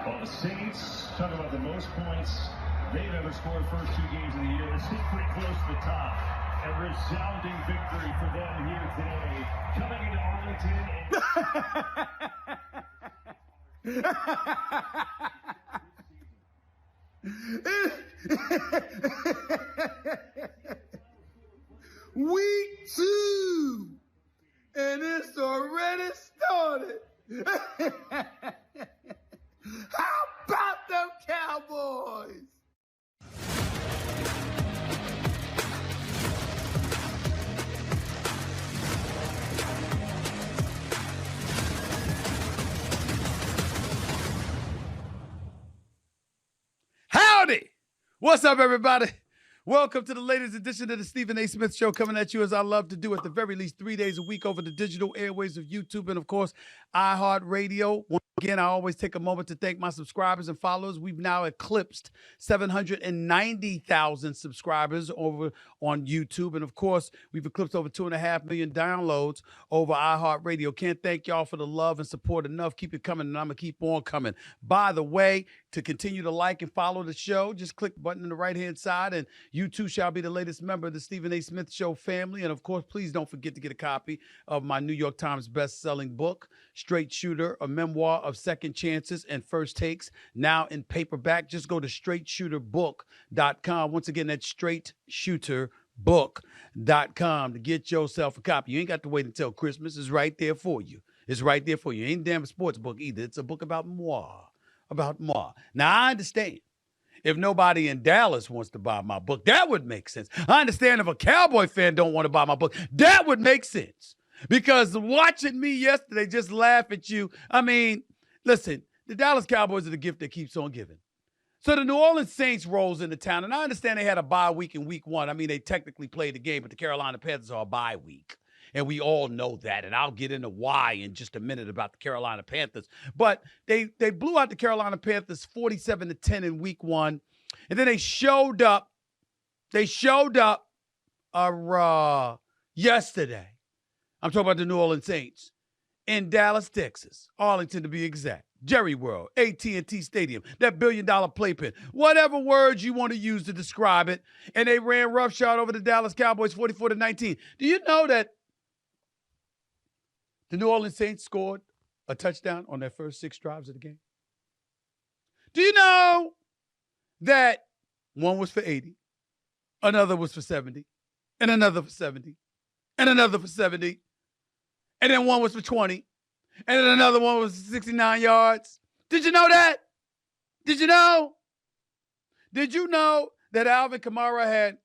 Well, the Saints talk about the most points they've ever scored first 2 games of the year. This is pretty close to the top. A resounding victory for them here today. Coming into Arlington. Week 2, and it's already started. How about them Cowboys? Howdy! What's up, everybody? Welcome to the latest edition of the Stephen A. Smith Show, coming at you as I love to do at the very least 3 days a week over the digital airways of YouTube and, of course, iHeartRadio. Once again, I always take a moment to thank my subscribers and followers. We've now eclipsed 790,000 subscribers over on YouTube. And, of course, we've eclipsed over 2.5 million downloads over iHeartRadio. Can't thank y'all for the love and support enough. Keep it coming, and I'm going to keep on coming. By the way, to continue to like and follow the show, just click the button on the right-hand side, and you too shall be the latest member of the Stephen A. Smith Show family. And, of course, please don't forget to get a copy of my New York Times best-selling book, Straight Shooter, a memoir of second chances and first takes, now in paperback. Just go to straightshooterbook.com. Once again, that's straightshooterbook.com to get yourself a copy. You ain't got to wait until Christmas. It's right there for you. It's right there for you. It ain't damn a sports book either. It's a book about moi. Now, I understand if nobody in Dallas wants to buy my book, that would make sense. I understand if a Cowboy fan don't want to buy my book, that would make sense. Because watching me yesterday just laugh at you, I mean, listen, the Dallas Cowboys are the gift that keeps on giving. So the New Orleans Saints rolls into town, and I understand they had a bye week in week 1. I mean, they technically played the game, but the Carolina Panthers are a bye week. And we all know that, and I'll get into why in just a minute about the Carolina Panthers. But they blew out the Carolina Panthers 47-10 in week 1, and then they showed up. Yesterday. I'm talking about the New Orleans Saints in Dallas, Texas, Arlington to be exact. Jerry World, AT&T Stadium, that billion-dollar playpen, whatever words you want to use to describe it. And they ran roughshod over the Dallas Cowboys 44-19. Do you know that the New Orleans Saints scored a touchdown on their first 6 drives of the game? Do you know that one was for 80, another was for 70, and another for 70, and another for 70, and then one was for 20, and then another one was 69 yards? Did you know that? Did you know? Did you know that Alvin Kamara had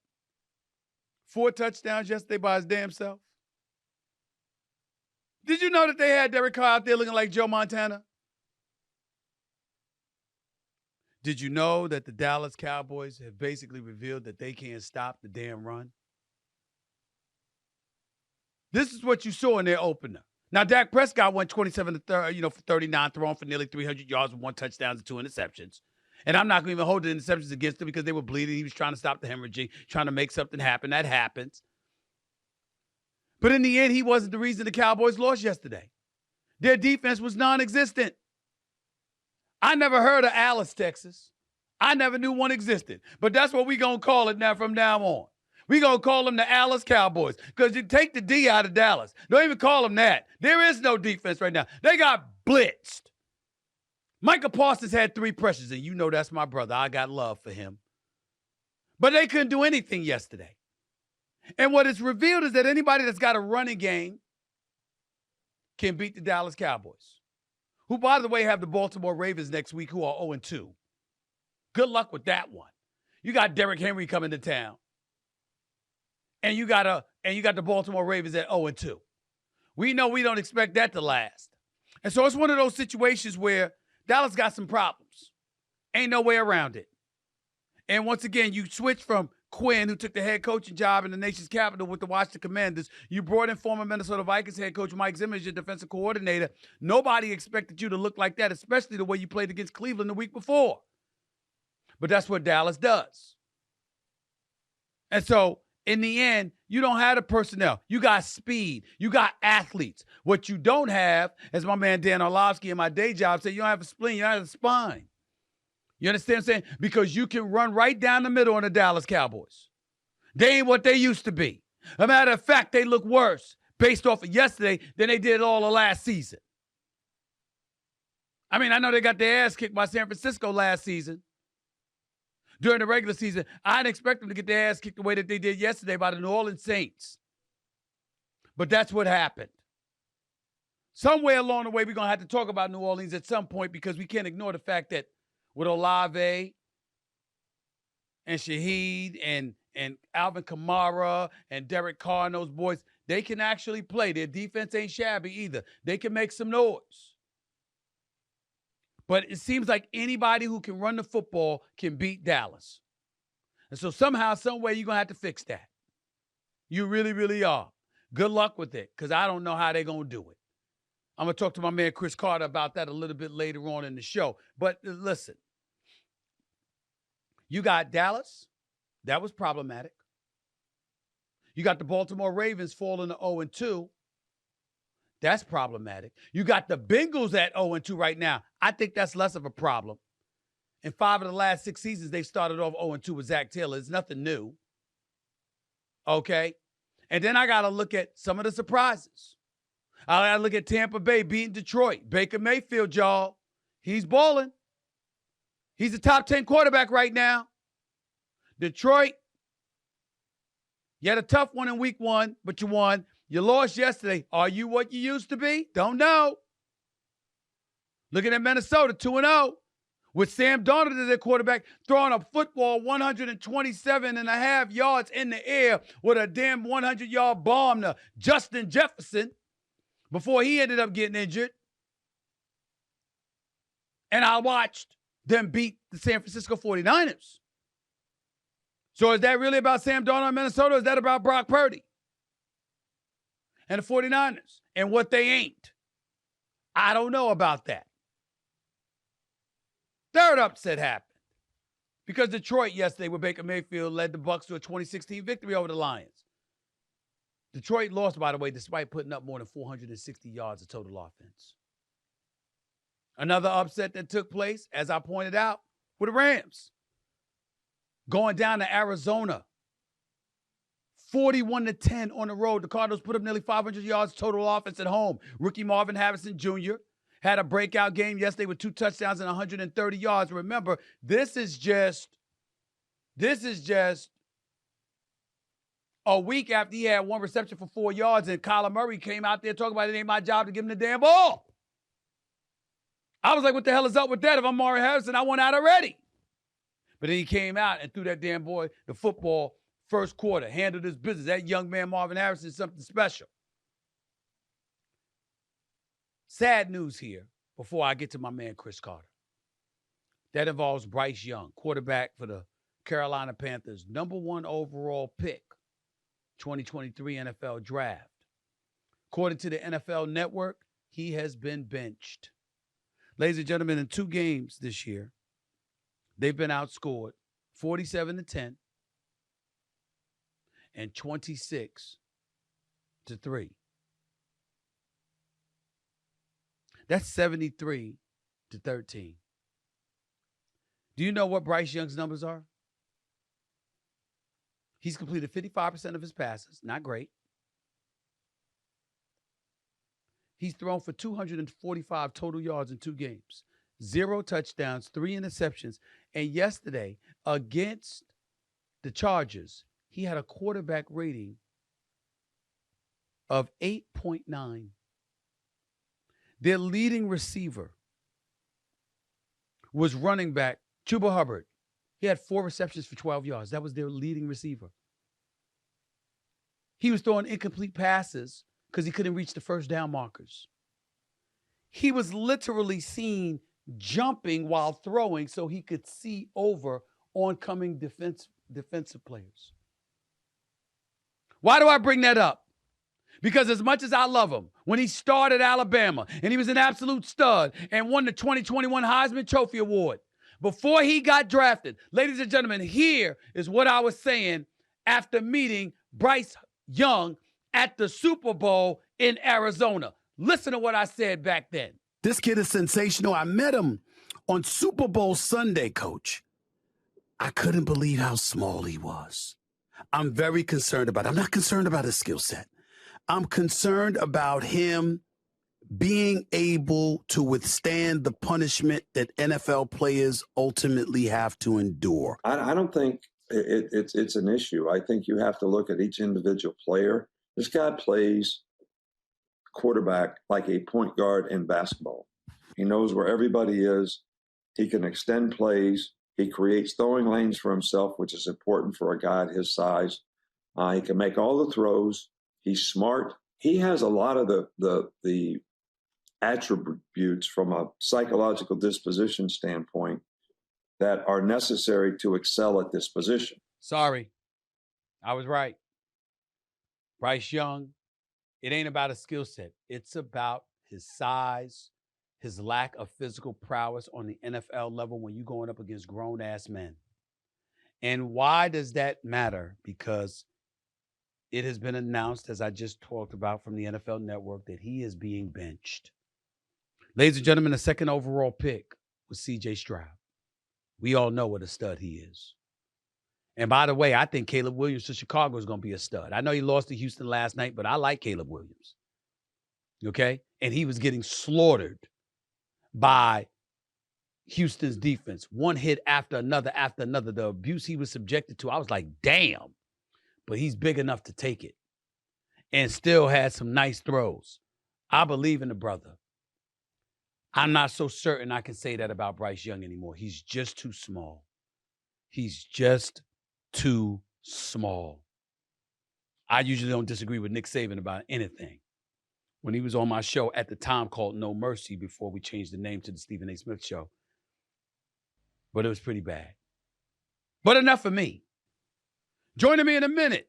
4 touchdowns yesterday by his damn self? Did you know that they had Derek Carr out there looking like Joe Montana? Did you know that the Dallas Cowboys have basically revealed that they can't stop the damn run? This is what you saw in their opener. Now, Dak Prescott went 27 for 39, throwing for nearly 300 yards with 1 touchdown and 2 interceptions. And I'm not going to even hold the interceptions against him because they were bleeding. He was trying to stop the hemorrhaging, trying to make something happen. That happens. But in the end, he wasn't the reason the Cowboys lost yesterday. Their defense was non-existent. I never heard of Alice, Texas. I never knew one existed. But that's what we're going to call it now from now on. We're going to call them the Alice Cowboys because you take the D out of Dallas. Don't even call them that. There is no defense right now. They got blitzed. Micah Parsons had 3 pressures, and you know that's my brother. I got love for him. But they couldn't do anything yesterday. And what is revealed is that anybody that's got a running game can beat the Dallas Cowboys, who, by the way, have the Baltimore Ravens next week, who are 0-2. Good luck with that one. You got Derrick Henry coming to town. And you got the Baltimore Ravens at 0-2. We know we don't expect that to last. And so it's one of those situations where Dallas got some problems. Ain't no way around it. And once again, you switch from Quinn, who took the head coaching job in the nation's capital with the Washington Commanders. You brought in former Minnesota Vikings head coach Mike Zimmer as your defensive coordinator. Nobody expected you to look like that, especially the way you played against Cleveland the week before. But that's what Dallas does. And so in the end, you don't have the personnel. You got speed. You got athletes. What you don't have, as my man Dan Orlovsky in my day job said, you don't have a spleen, you don't have a spine. You understand what I'm saying? Because you can run right down the middle on the Dallas Cowboys. They ain't what they used to be. As a matter of fact, they look worse based off of yesterday than they did all of last season. I mean, I know they got their ass kicked by San Francisco last season. During the regular season, I didn't expect them to get their ass kicked the way that they did yesterday by the New Orleans Saints. But that's what happened. Somewhere along the way, we're going to have to talk about New Orleans at some point because we can't ignore the fact that with Olave and Shaheed and Alvin Kamara and Derek Carr and those boys, they can actually play. Their defense ain't shabby either. They can make some noise. But it seems like anybody who can run the football can beat Dallas. And so somehow, some way, you're going to have to fix that. You really, really are. Good luck with it, because I don't know how they're going to do it. I'm going to talk to my man Cris Carter about that a little bit later on in the show. But listen, you got Dallas. That was problematic. You got the Baltimore Ravens falling to 0-2. That's problematic. You got the Bengals at 0-2 right now. I think that's less of a problem. In 5 of the last 6 seasons, they've started off 0-2 with Zach Taylor. It's nothing new. Okay? And then I got to look at some of the surprises. I got to look at Tampa Bay beating Detroit. Baker Mayfield, y'all, he's balling. He's a top 10 quarterback right now. Detroit, you had a tough one in week 1, but you won. You lost yesterday. Are you what you used to be? Don't know. Looking at Minnesota, 2-0. With Sam Darnold as their quarterback, throwing a football 127.5 yards in the air with a damn 100-yard bomb to Justin Jefferson before he ended up getting injured. And I watched them beat the San Francisco 49ers. So is that really about Sam Darnold in Minnesota, or is that about Brock Purdy and the 49ers and what they ain't? I don't know about that. Third upset happened because Detroit yesterday with Baker Mayfield led the Bucs to a 2016 victory over the Lions. Detroit lost, by the way, despite putting up more than 460 yards of total offense. Another upset that took place, as I pointed out, with the Rams. Going down to Arizona, 41-10 on the road. The Cardinals put up nearly 500 yards total offense at home. Rookie Marvin Harrison Jr. had a breakout game yesterday with 2 touchdowns and 130 yards. Remember, this is just a week after he had 1 reception for 4 yards, and Kyler Murray came out there talking about it ain't my job to give him the damn ball. I was like, what the hell is up with that? If I'm Marvin Harrison, I want out already. But then he came out and threw that damn boy the football first quarter, handled his business. That young man, Marvin Harrison, is something special. Sad news here before I get to my man, Cris Carter. That involves Bryce Young, quarterback for the Carolina Panthers, #1 overall pick, 2023 NFL Draft. According to the NFL Network, he has been benched. Ladies and gentlemen, in 2 games this year, they've been outscored 47-10 and 26-3. That's 73-13. Do you know what Bryce Young's numbers are? He's completed 55% of his passes. Not great. He's thrown for 245 total yards in 2 games. 0 touchdowns, 3 interceptions. And yesterday, against the Chargers, he had a quarterback rating of 8.9. Their leading receiver was running back Chuba Hubbard. He had 4 receptions for 12 yards. That was their leading receiver. He was throwing incomplete passes because he couldn't reach the first down markers. He was literally seen jumping while throwing so he could see over oncoming defensive players. Why do I bring that up? Because as much as I love him, when he started Alabama and he was an absolute stud and won the 2021 Heisman Trophy Award, before he got drafted, ladies and gentlemen, here is what I was saying after meeting Bryce Young at the Super Bowl in Arizona. Listen to what I said back then. This kid is sensational. I met him on Super Bowl Sunday, Coach. I couldn't believe how small he was. I'm very concerned about it. I'm not concerned about his skill set. I'm concerned about him being able to withstand the punishment that NFL players ultimately have to endure. I don't think it's an issue. I think you have to look at each individual player. This guy plays quarterback like a point guard in basketball. He knows where everybody is. He can extend plays. He creates throwing lanes for himself, which is important for a guy at his size. He can make all the throws. He's smart. He has a lot of the attributes from a psychological disposition standpoint that are necessary to excel at this position. Sorry, I was right. Bryce Young, it ain't about a skill set. It's about his size, his lack of physical prowess on the NFL level when you're going up against grown-ass men. And why does that matter? Because it has been announced, as I just talked about from the NFL Network, that he is being benched. Ladies and gentlemen, the second overall pick was C.J. Stroud. We all know what a stud he is. And by the way, I think Caleb Williams to Chicago is going to be a stud. I know he lost to Houston last night, but I like Caleb Williams. Okay? And he was getting slaughtered by Houston's defense. One hit after another after another. The abuse he was subjected to, I was like, damn. But he's big enough to take it and still had some nice throws. I believe in the brother. I'm not so certain I can say that about Bryce Young anymore. He's just too small. He's just too small. I usually don't disagree with Nick Saban about anything. When he was on my show at the time called No Mercy before we changed the name to the Stephen A. Smith Show. But it was pretty bad. But enough of me. Joining me in a minute,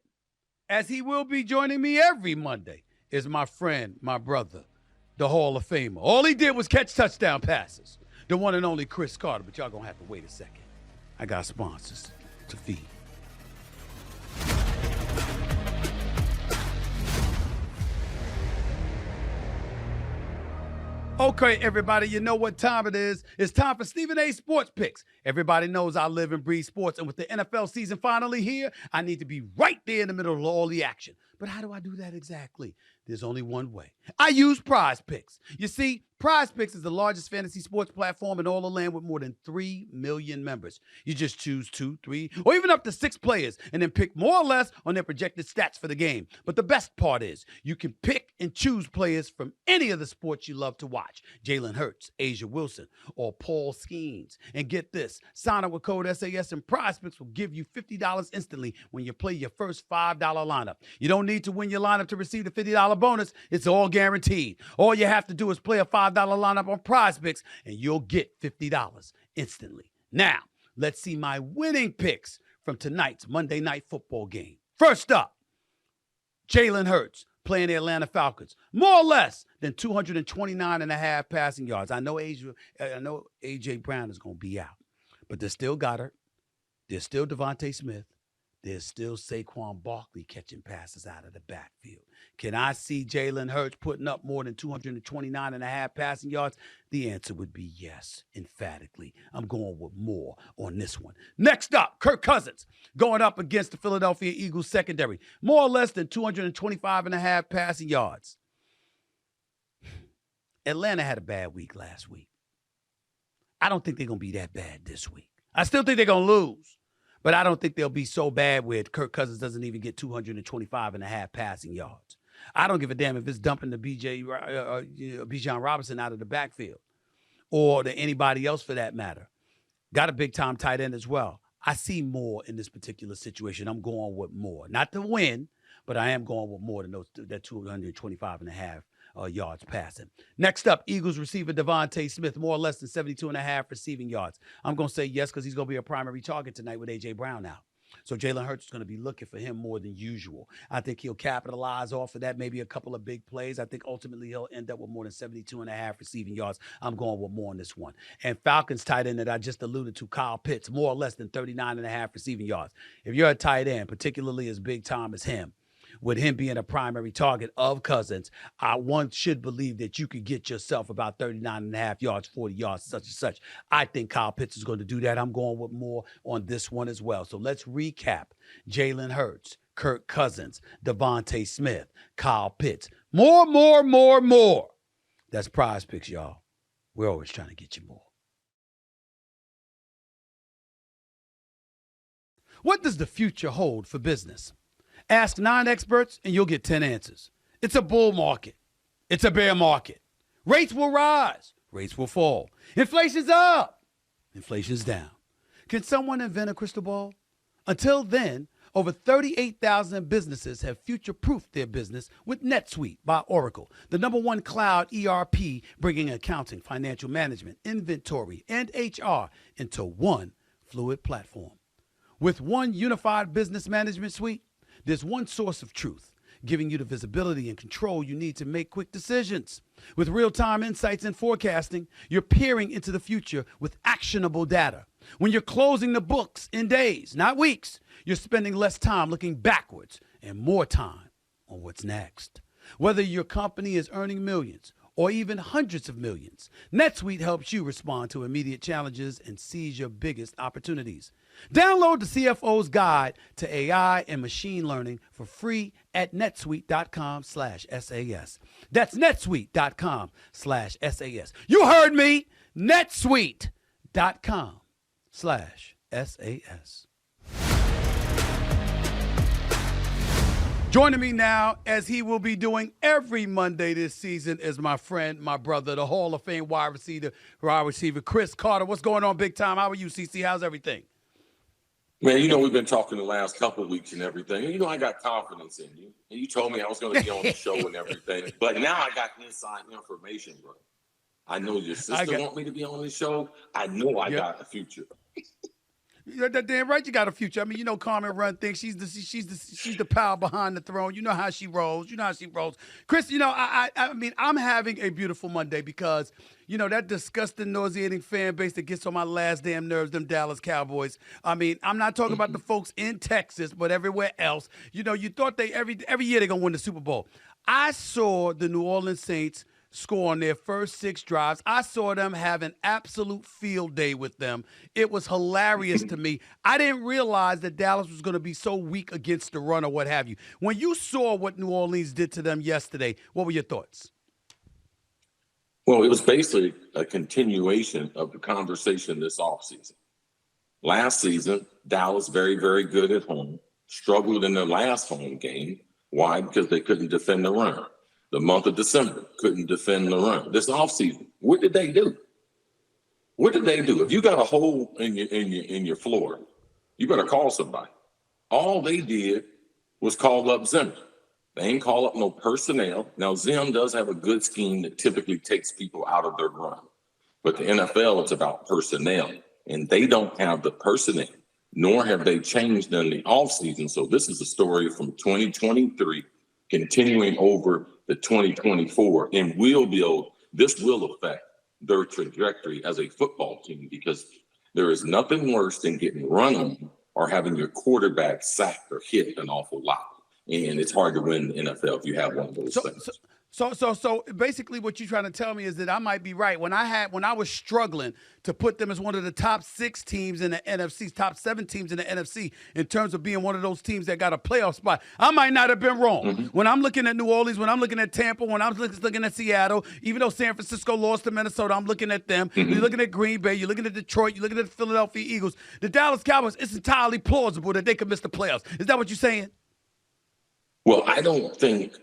as he will be joining me every Monday, is my friend, my brother, the Hall of Famer. All he did was catch touchdown passes. The one and only Cris Carter, but y'all gonna have to wait a second. I got sponsors to feed. Okay, everybody, you know what time it is. It's time for Stephen A. Sports Picks. Everybody knows I live and breathe sports, and with the NFL season finally here, I need to be right there in the middle of all the action. But how do I do that exactly? There's only one way. I use PrizePicks. You see, PrizePicks is the largest fantasy sports platform in all the land with more than 3 million members. You just choose 2, 3, or even up to 6 players and then pick more or less on their projected stats for the game. But the best part is you can pick and choose players from any of the sports you love to watch. Jalen Hurts, Asia Wilson, or Paul Skeens. And get this, sign up with code SAS and PrizePicks will give you $50 instantly when you play your first $5 lineup. You don't need to win your lineup to receive the $50 bonus. It's all guaranteed. All you have to do is play a $5 lineup on PrizePicks and you'll get $50 instantly. Now, let's see my winning picks from tonight's Monday Night Football game. First up, Jalen Hurts playing the Atlanta Falcons. More or less than 229.5 passing yards. I know A.J. Brown is going to be out, but there's still Goddard. There's still Devontae Smith. There's still Saquon Barkley catching passes out of the backfield. Can I see Jalen Hurts putting up more than 229.5 passing yards? The answer would be yes, emphatically. I'm going with more on this one. Next up, Kirk Cousins going up against the Philadelphia Eagles secondary. More or less than 225.5 passing yards. Atlanta had a bad week last week. I don't think they're going to be that bad this week. I still think they're going to lose. But I don't think they'll be so bad where Kirk Cousins doesn't even get 225.5 passing yards. I don't give a damn if it's dumping the Bijan Robinson out of the backfield or to anybody else for that matter. Got a big-time tight end as well. I see more in this particular situation. I'm going with more. Not to win, but I am going with more than that 225.5 yards passing. Next up, Eagles receiver Devontae Smith, more or less than 72.5 receiving yards. I'm going to say yes because he's going to be a primary target tonight with A.J. Brown out. So Jalen Hurts is going to be looking for him more than usual. I think he'll capitalize off of that, maybe a couple of big plays. I think ultimately he'll end up with more than 72.5 receiving yards. I'm going with more on this one. And Falcons tight end that I just alluded to, Kyle Pitts, more or less than 39.5 receiving yards. If you're a tight end, particularly as big time as him, with him being a primary target of Cousins, one should believe that you could get yourself about 39.5 yards, 40 yards, such and such. I think Kyle Pitts is going to do that. I'm going with more on this one as well. So let's recap. Jalen Hurts, Kirk Cousins, Devontae Smith, Kyle Pitts. More. That's PrizePicks, y'all. We're always trying to get you more. What does the future hold for business? Ask 9 experts and you'll get 10 answers. It's a bull market. It's a bear market. Rates will rise. Rates will fall. Inflation's up. Inflation's down. Can someone invent a crystal ball? Until then, over 38,000 businesses have future-proofed their business with NetSuite by Oracle, the #1 cloud ERP, bringing accounting, financial management, inventory, and HR into one fluid platform. With one unified business management suite, there's one source of truth, giving you the visibility and control you need to make quick decisions. With real-time insights and forecasting, you're peering into the future with actionable data. When you're closing the books in days, not weeks, you're spending less time looking backwards and more time on what's next. Whether your company is earning millions or even hundreds of millions, NetSuite helps you respond to immediate challenges and seize your biggest opportunities. Download the CFO's Guide to AI and Machine Learning for free at netsuite.com/SAS. That's netsuite.com/SAS. You heard me, netsuite.com/SAS. Joining me now, as he will be doing every Monday this season, is my friend, my brother, the Hall of Fame wide receiver, Cris Carter. What's going on, big time? How are you, CC? How's everything? Man, we've been talking the last couple of weeks and everything. I got confidence in you. And you told me I was going to be on the show and everything. But now I got inside information, bro. I know your sister want me to be on the show. I know I got a future. You're damn right you got a future. I mean, Carmen Run thinks she's the power behind the throne. You know how she rolls. Cris, I'm having a beautiful Monday because, that disgusting, nauseating fan base that gets on my last damn nerves, them Dallas Cowboys. I mean, I'm not talking about the folks in Texas, but everywhere else. You thought every year they're going to win the Super Bowl. I saw the New Orleans Saints score on their first 6 drives. I saw them have an absolute field day with them. It was hilarious to me. I didn't realize that Dallas was going to be so weak against the run or what have you. When you saw what New Orleans did to them yesterday, what were your thoughts? Well, it was basically a continuation of the conversation this offseason. Last season, Dallas, very, very good at home, struggled in their last home game. Why? Because they couldn't defend the run. The month of December, couldn't defend the run. This offseason, what did they do? If you got a hole in your floor, you better call somebody. All they did was call up Zimmer. They ain't call up no personnel. Now, Zim does have a good scheme that typically takes people out of their run. But the NFL, it's about personnel. And they don't have the personnel, nor have they changed in the offseason. So this is a story from 2023 continuing over the 2024, and this will affect their trajectory as a football team, because there is nothing worse than getting run on or having your quarterback sacked or hit an awful lot. And it's hard to win the NFL if you have one of those things. So basically what you're trying to tell me is that I might be right. When I was struggling to put them as one of the top 6 teams in the NFC, top 7 teams in the NFC, in terms of being one of those teams that got a playoff spot, I might not have been wrong. Mm-hmm. When I'm looking at New Orleans, when I'm looking at Tampa, when I'm looking at Seattle, even though San Francisco lost to Minnesota, I'm looking at them. Mm-hmm. You're looking at Green Bay, you're looking at Detroit, you're looking at the Philadelphia Eagles. The Dallas Cowboys, it's entirely plausible that they could miss the playoffs. Is that what you're saying? Well, I don't think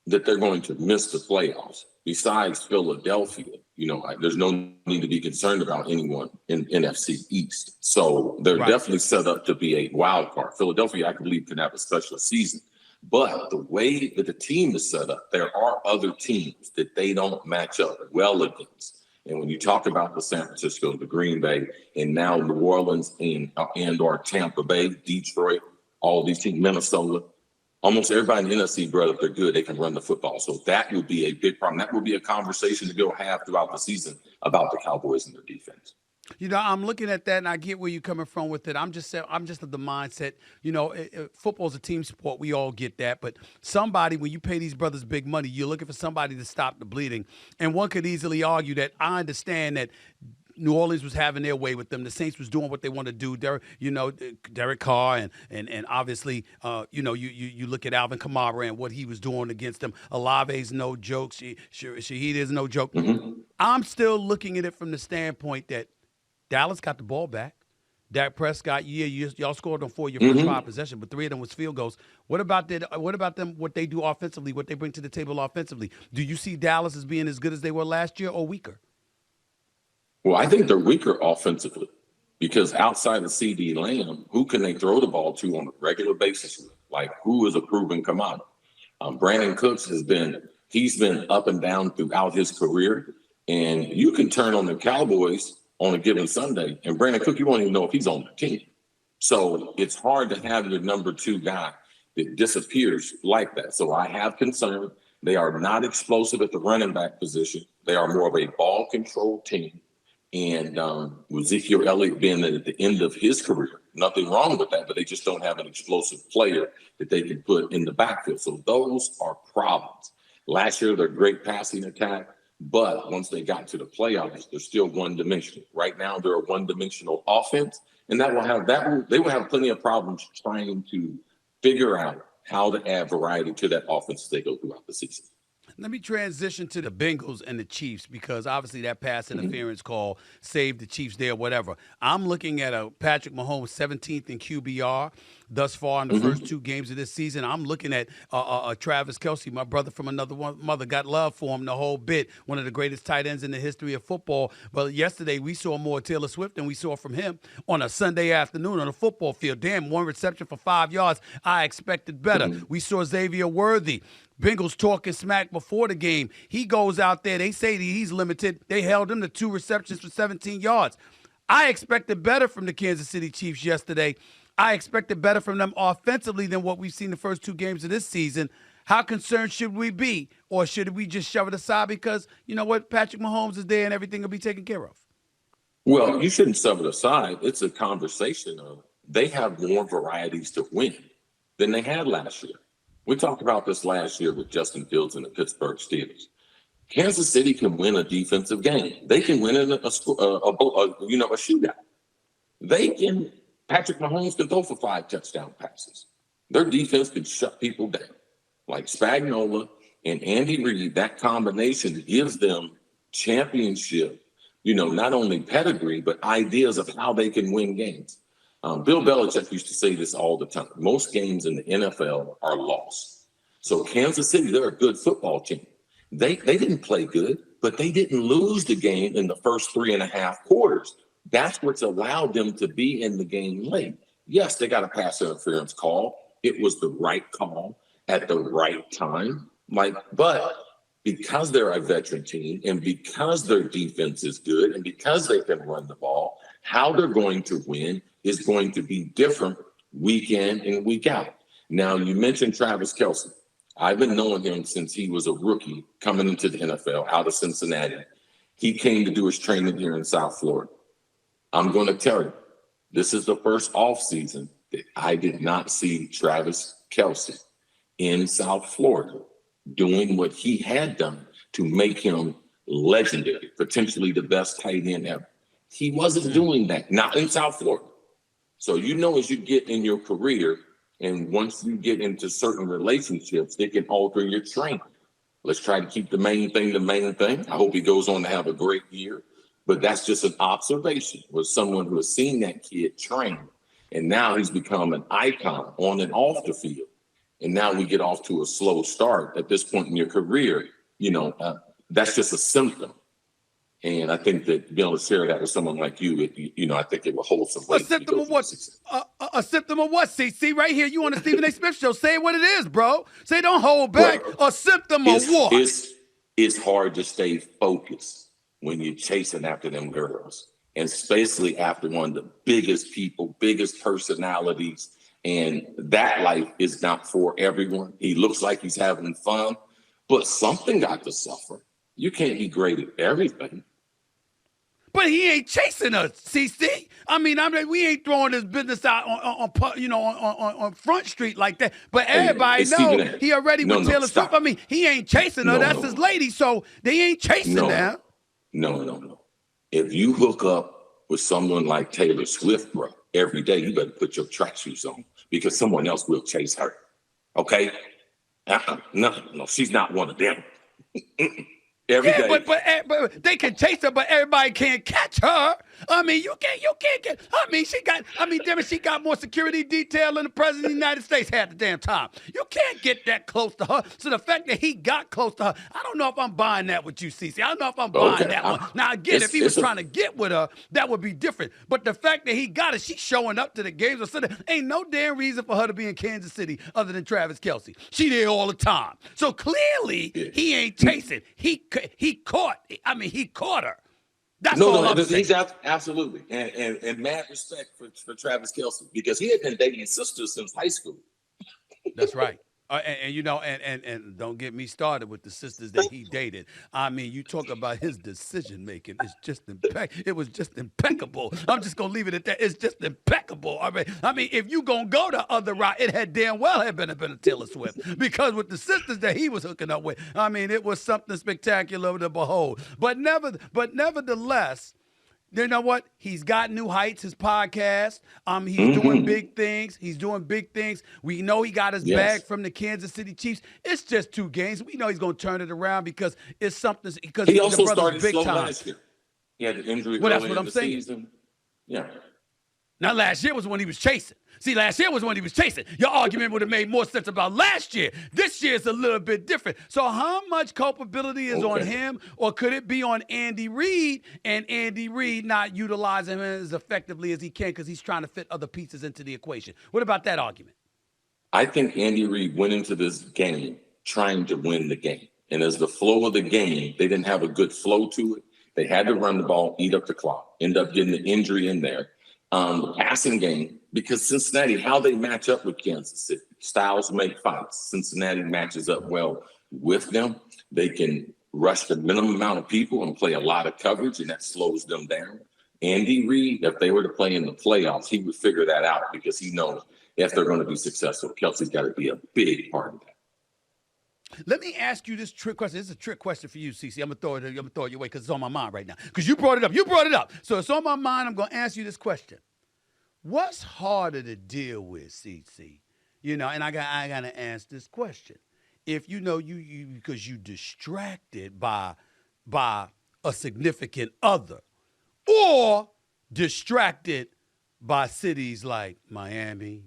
that they're going to miss the playoffs. Besides Philadelphia, there's no need to be concerned about anyone in NFC East. So they're definitely set up to be a wild card. Philadelphia, I believe, can have a special season. But the way that the team is set up, there are other teams that they don't match up well against. And when you talk about the San Francisco, the Green Bay, and now New Orleans and or Tampa Bay, Detroit, all these teams, Minnesota, almost everybody in the NFC, brother, if they're good, they can run the football. So that will be a big problem. That will be a conversation to go have throughout the season about the Cowboys and their defense. I'm looking at that, and I get where you're coming from with it. I'm just of the mindset. Football's a team sport. We all get that. But somebody, when you pay these brothers big money, you're looking for somebody to stop the bleeding. And one could easily argue that I understand that New Orleans was having their way with them. The Saints was doing what they want to do. Derek Carr and obviously, you look at Alvin Kamara and what he was doing against them. Olave's no joke. Shaheed is no joke. Mm-hmm. I'm still looking at it from the standpoint that Dallas got the ball back. Dak Prescott, y'all scored on 4 of your first 5 possessions, but 3 of them was field goals. What about them, what they do offensively, what they bring to the table offensively? Do you see Dallas as being as good as they were last year or weaker? Well, I think they're weaker offensively because outside of CD Lamb, who can they throw the ball to on a regular basis? Like, who is a proven commodity? Brandon Cooks he's been up and down throughout his career, and you can turn on the Cowboys on a given Sunday, and Brandon Cook, you won't even know if he's on the team. So it's hard to have your number 2 guy that disappears like that. So I have concern. They are not explosive at the running back position. They are more of a ball control team. And Ezekiel Elliott being at the end of his career, nothing wrong with that, but they just don't have an explosive player that they can put in the backfield. So those are problems. Last year, they're great passing attack. But once they got to the playoffs, they're still one-dimensional. Right now, they're a one-dimensional offense, and they will have plenty of problems trying to figure out how to add variety to that offense as they go throughout the season. Let me transition to the Bengals and the Chiefs because obviously that pass interference call saved the Chiefs there, whatever. I'm looking at a Patrick Mahomes 17th in QBR thus far in the first 2 games of this season. I'm looking at Travis Kelce, my brother from another mother, got love for him the whole bit, one of the greatest tight ends in the history of football. But yesterday we saw more Taylor Swift than we saw from him on a Sunday afternoon on a football field. Damn, 1 reception for 5 yards. I expected better. We saw Xavier Worthy. Bengals talking smack before the game. He goes out there. They say that he's limited. They held him to 2 receptions for 17 yards. I expected better from the Kansas City Chiefs yesterday. I expected better from them offensively than what we've seen the first 2 games of this season. How concerned should we be? Or should we just shove it aside because, you know what, Patrick Mahomes is there and everything will be taken care of? Well, you shouldn't shove it aside. It's a conversation of they have more varieties to win than they had last year. We talked about this last year with Justin Fields and the Pittsburgh Steelers. Kansas City can win a defensive game. They can win in a shootout. Patrick Mahomes can throw for 5 touchdown passes. Their defense can shut people down. Like Spagnuolo and Andy Reid, that combination gives them championship, not only pedigree, but ideas of how they can win games. Bill Belichick used to say this all the time. Most games in the NFL are lost. So Kansas City, they're a good football team. They didn't play good, but they didn't lose the game in the first 3.5 quarters. That's what's allowed them to be in the game late. Yes, they got a pass interference call. It was the right call at the right time. But because they're a veteran team and because their defense is good and because they can run the ball, how they're going to win is going to be different week in and week out. Now, you mentioned Travis Kelce. I've been knowing him since he was a rookie coming into the NFL out of Cincinnati. He came to do his training here in South Florida. I'm going to tell you, this is the first offseason that I did not see Travis Kelce in South Florida doing what he had done to make him legendary, potentially the best tight end ever. He wasn't doing that, not in South Florida. So as you get in your career, and once you get into certain relationships, they can alter your training. Let's try to keep the main thing the main thing. I hope he goes on to have a great year. But that's just an observation with someone who has seen that kid train. And now he's become an icon on and off the field. And now we get off to a slow start at this point in your career. That's just a symptom. And I think that being able to share that with someone like you, I think it will hold some weight. A symptom of what? A symptom of what, CC? Right here, you on the Stephen A. Smith show. Say what it is, bro. Say don't hold back. Right. A symptom of what? It's hard to stay focused when you're chasing after them girls. And especially after one of the biggest people, biggest personalities, And that life is not for everyone. He looks like he's having fun, but something got to suffer. You can't be great at everything. But he ain't chasing us, CC. I mean, we ain't throwing this business out on Front Street like that. But everybody know he already with Taylor Swift. I mean, he ain't chasing her. That's his lady, so they ain't chasing them. No. If you hook up with someone like Taylor Swift, bro, every day, you better put your track shoes on because someone else will chase her. Okay? No, she's not one of them. Every day. But they can chase her, but everybody can't catch her. I mean, you can't get. She got more security detail than the president of the United States had the damn time. You can't get that close to her. So the fact that he got close to her, I don't know if I'm buying that with you, CC. I don't know if I'm buying that one. Now again, if he was trying to get with her, that would be different. But the fact that he got her, she's showing up to the games. So there ain't no damn reason for her to be in Kansas City other than Travis Kelce. She there all the time. So clearly he ain't chasing. He caught her. That's all I'm saying. He's absolutely. And mad respect for Travis Kelce because he had been dating his sister since high school. That's right. And don't get me started with the sisters that he dated. I mean, you talk about his decision making. It's just it was just impeccable. I'm just gonna leave it at that. It's just impeccable. I mean, if you gonna go the other route, it had damn well had been a Taylor Swift because with the sisters that he was hooking up with, I mean, it was something spectacular to behold. But nevertheless. You know what? He's got New Heights, his podcast. He's doing big things. We know he got his bag from the Kansas City Chiefs. It's just 2 games. We know he's going to turn it around because it's something. Because he also started big slow time. last year. He had an injury. Well, that's what I'm saying. Season. Yeah. Now, last year was when he was chasing. See, last year was when he was chasing. Your argument would have made more sense about last year. This year is a little bit different. So how much culpability is on him, or could it be on Andy Reid and Andy Reid not utilizing him as effectively as he can because he's trying to fit other pieces into the equation? What about that argument? I think Andy Reid went into this game trying to win the game. And as the flow of the game, they didn't have a good flow to it. They had to run the ball, eat up the clock, end up getting the injury in there. The passing game, because Cincinnati, how they match up with Kansas City, styles make fights. Cincinnati matches up well with them. They can rush the minimum amount of people and play a lot of coverage, and that slows them down. Andy Reid, if they were to play in the playoffs, he would figure that out because he knows if they're going to be successful, Kelce's got to be a big part of that. Let me ask you this trick question. This is a trick question for you, CC. I'm gonna throw it your way because it's on my mind right now. Because you brought it up. So it's on my mind. I'm gonna ask you this question. What's harder to deal with, CC? And I gotta ask this question. If you because you distracted by a significant other, or distracted by cities like Miami,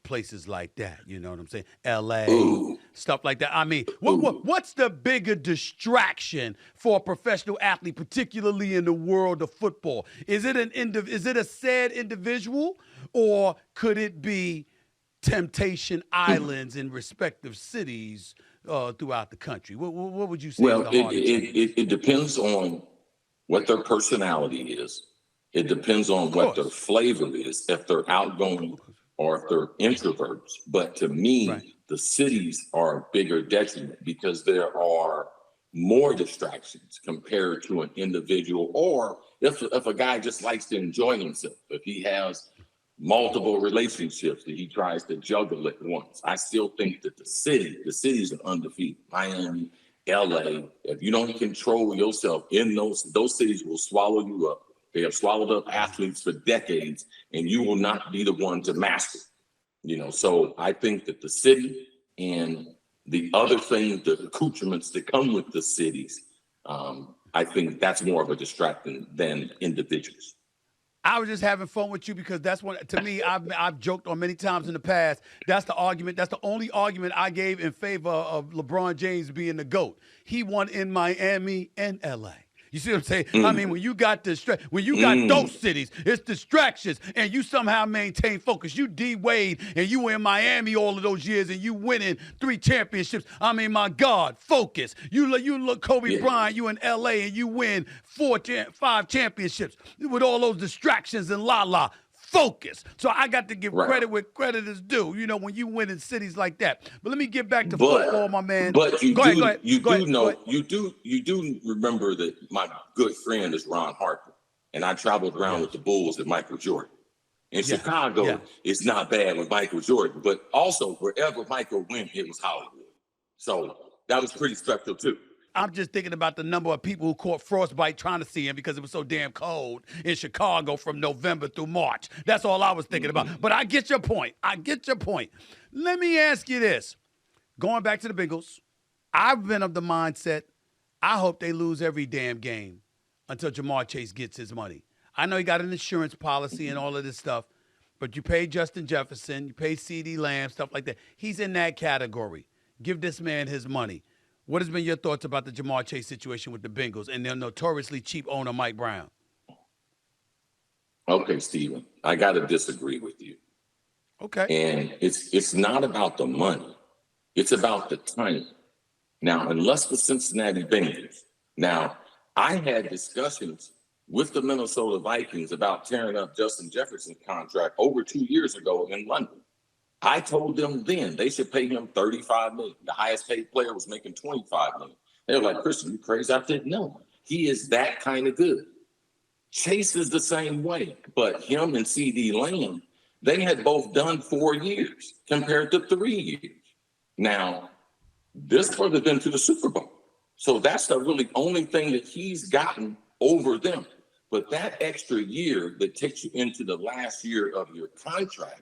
places like that, you know what I'm saying? LA, stuff like that. I mean, what's the bigger distraction for a professional athlete, particularly in the world of football? Is it a sad individual, or could it be temptation islands in respective cities throughout the country? What would you say? Well, it depends on what their personality is. It depends on what their flavor is, if they're outgoing or if they're introverts. But to me, the cities are a bigger detriment because there are more distractions compared to an individual, or if a guy just likes to enjoy himself, if he has multiple relationships that he tries to juggle at once. I still think that the cities are undefeated. Miami, LA, if you don't control yourself in those cities will swallow you up. They have swallowed up athletes for decades, and you will not be the one to master. So I think that the city and the other things, the accoutrements that come with the cities, I think that's more of a distraction than individuals. I was just having fun with you because that's what, to me, I've joked on many times in the past. That's the argument. That's the only argument I gave in favor of LeBron James being the GOAT. He won in Miami and LA. You see what I'm saying? I mean, when you got those cities, it's distractions, and you somehow maintain focus. You D-Wade, and you were in Miami all of those years, and you winning 3 championships. I mean, my God, focus. You look Kobe Bryant, you in L.A., and you win 5 championships with all those distractions and la-la. focus. So I got to give Right. credit where credit is due, you know, when you win in cities like that. But let me get back to football, my man. But you go ahead. You do remember that my good friend is Ron Harper, and I traveled around with the Bulls at Michael Jordan. In Chicago, it's not bad with Michael Jordan, but also wherever Michael went, it was Hollywood. So that was pretty special too. I'm just thinking about the number of people who caught frostbite trying to see him because it was so damn cold in Chicago from November through March. That's all I was thinking about. But I get your point. Let me ask you this. Going back to the Bengals, I've been of the mindset, I hope they lose every damn game until Jamar Chase gets his money. I know he got an insurance policy and all of this stuff, but you pay Justin Jefferson, you pay CeeDee Lamb, stuff like that. He's in that category. Give this man his money. What has been your thoughts about the Jamar Chase situation with the Bengals and their notoriously cheap owner, Mike Brown? Okay, Steven, I got to disagree with you. Okay. And it's not about the money. It's about the timing. Now, unless the Cincinnati Bengals. Now, I had discussions with the Minnesota Vikings about tearing up Justin Jefferson's contract over 2 years ago in London. I told them then they should pay him $35 million. The highest paid player was making $25 million. They were like, Christian, you crazy? I said, no, he is that kind of good. Chase is the same way, but him and CeeDee Lamb, they had both done 4 years compared to 3 years. Now, this brother's been to the Super Bowl. So that's the really only thing that he's gotten over them. But that extra year that takes you into the last year of your contract,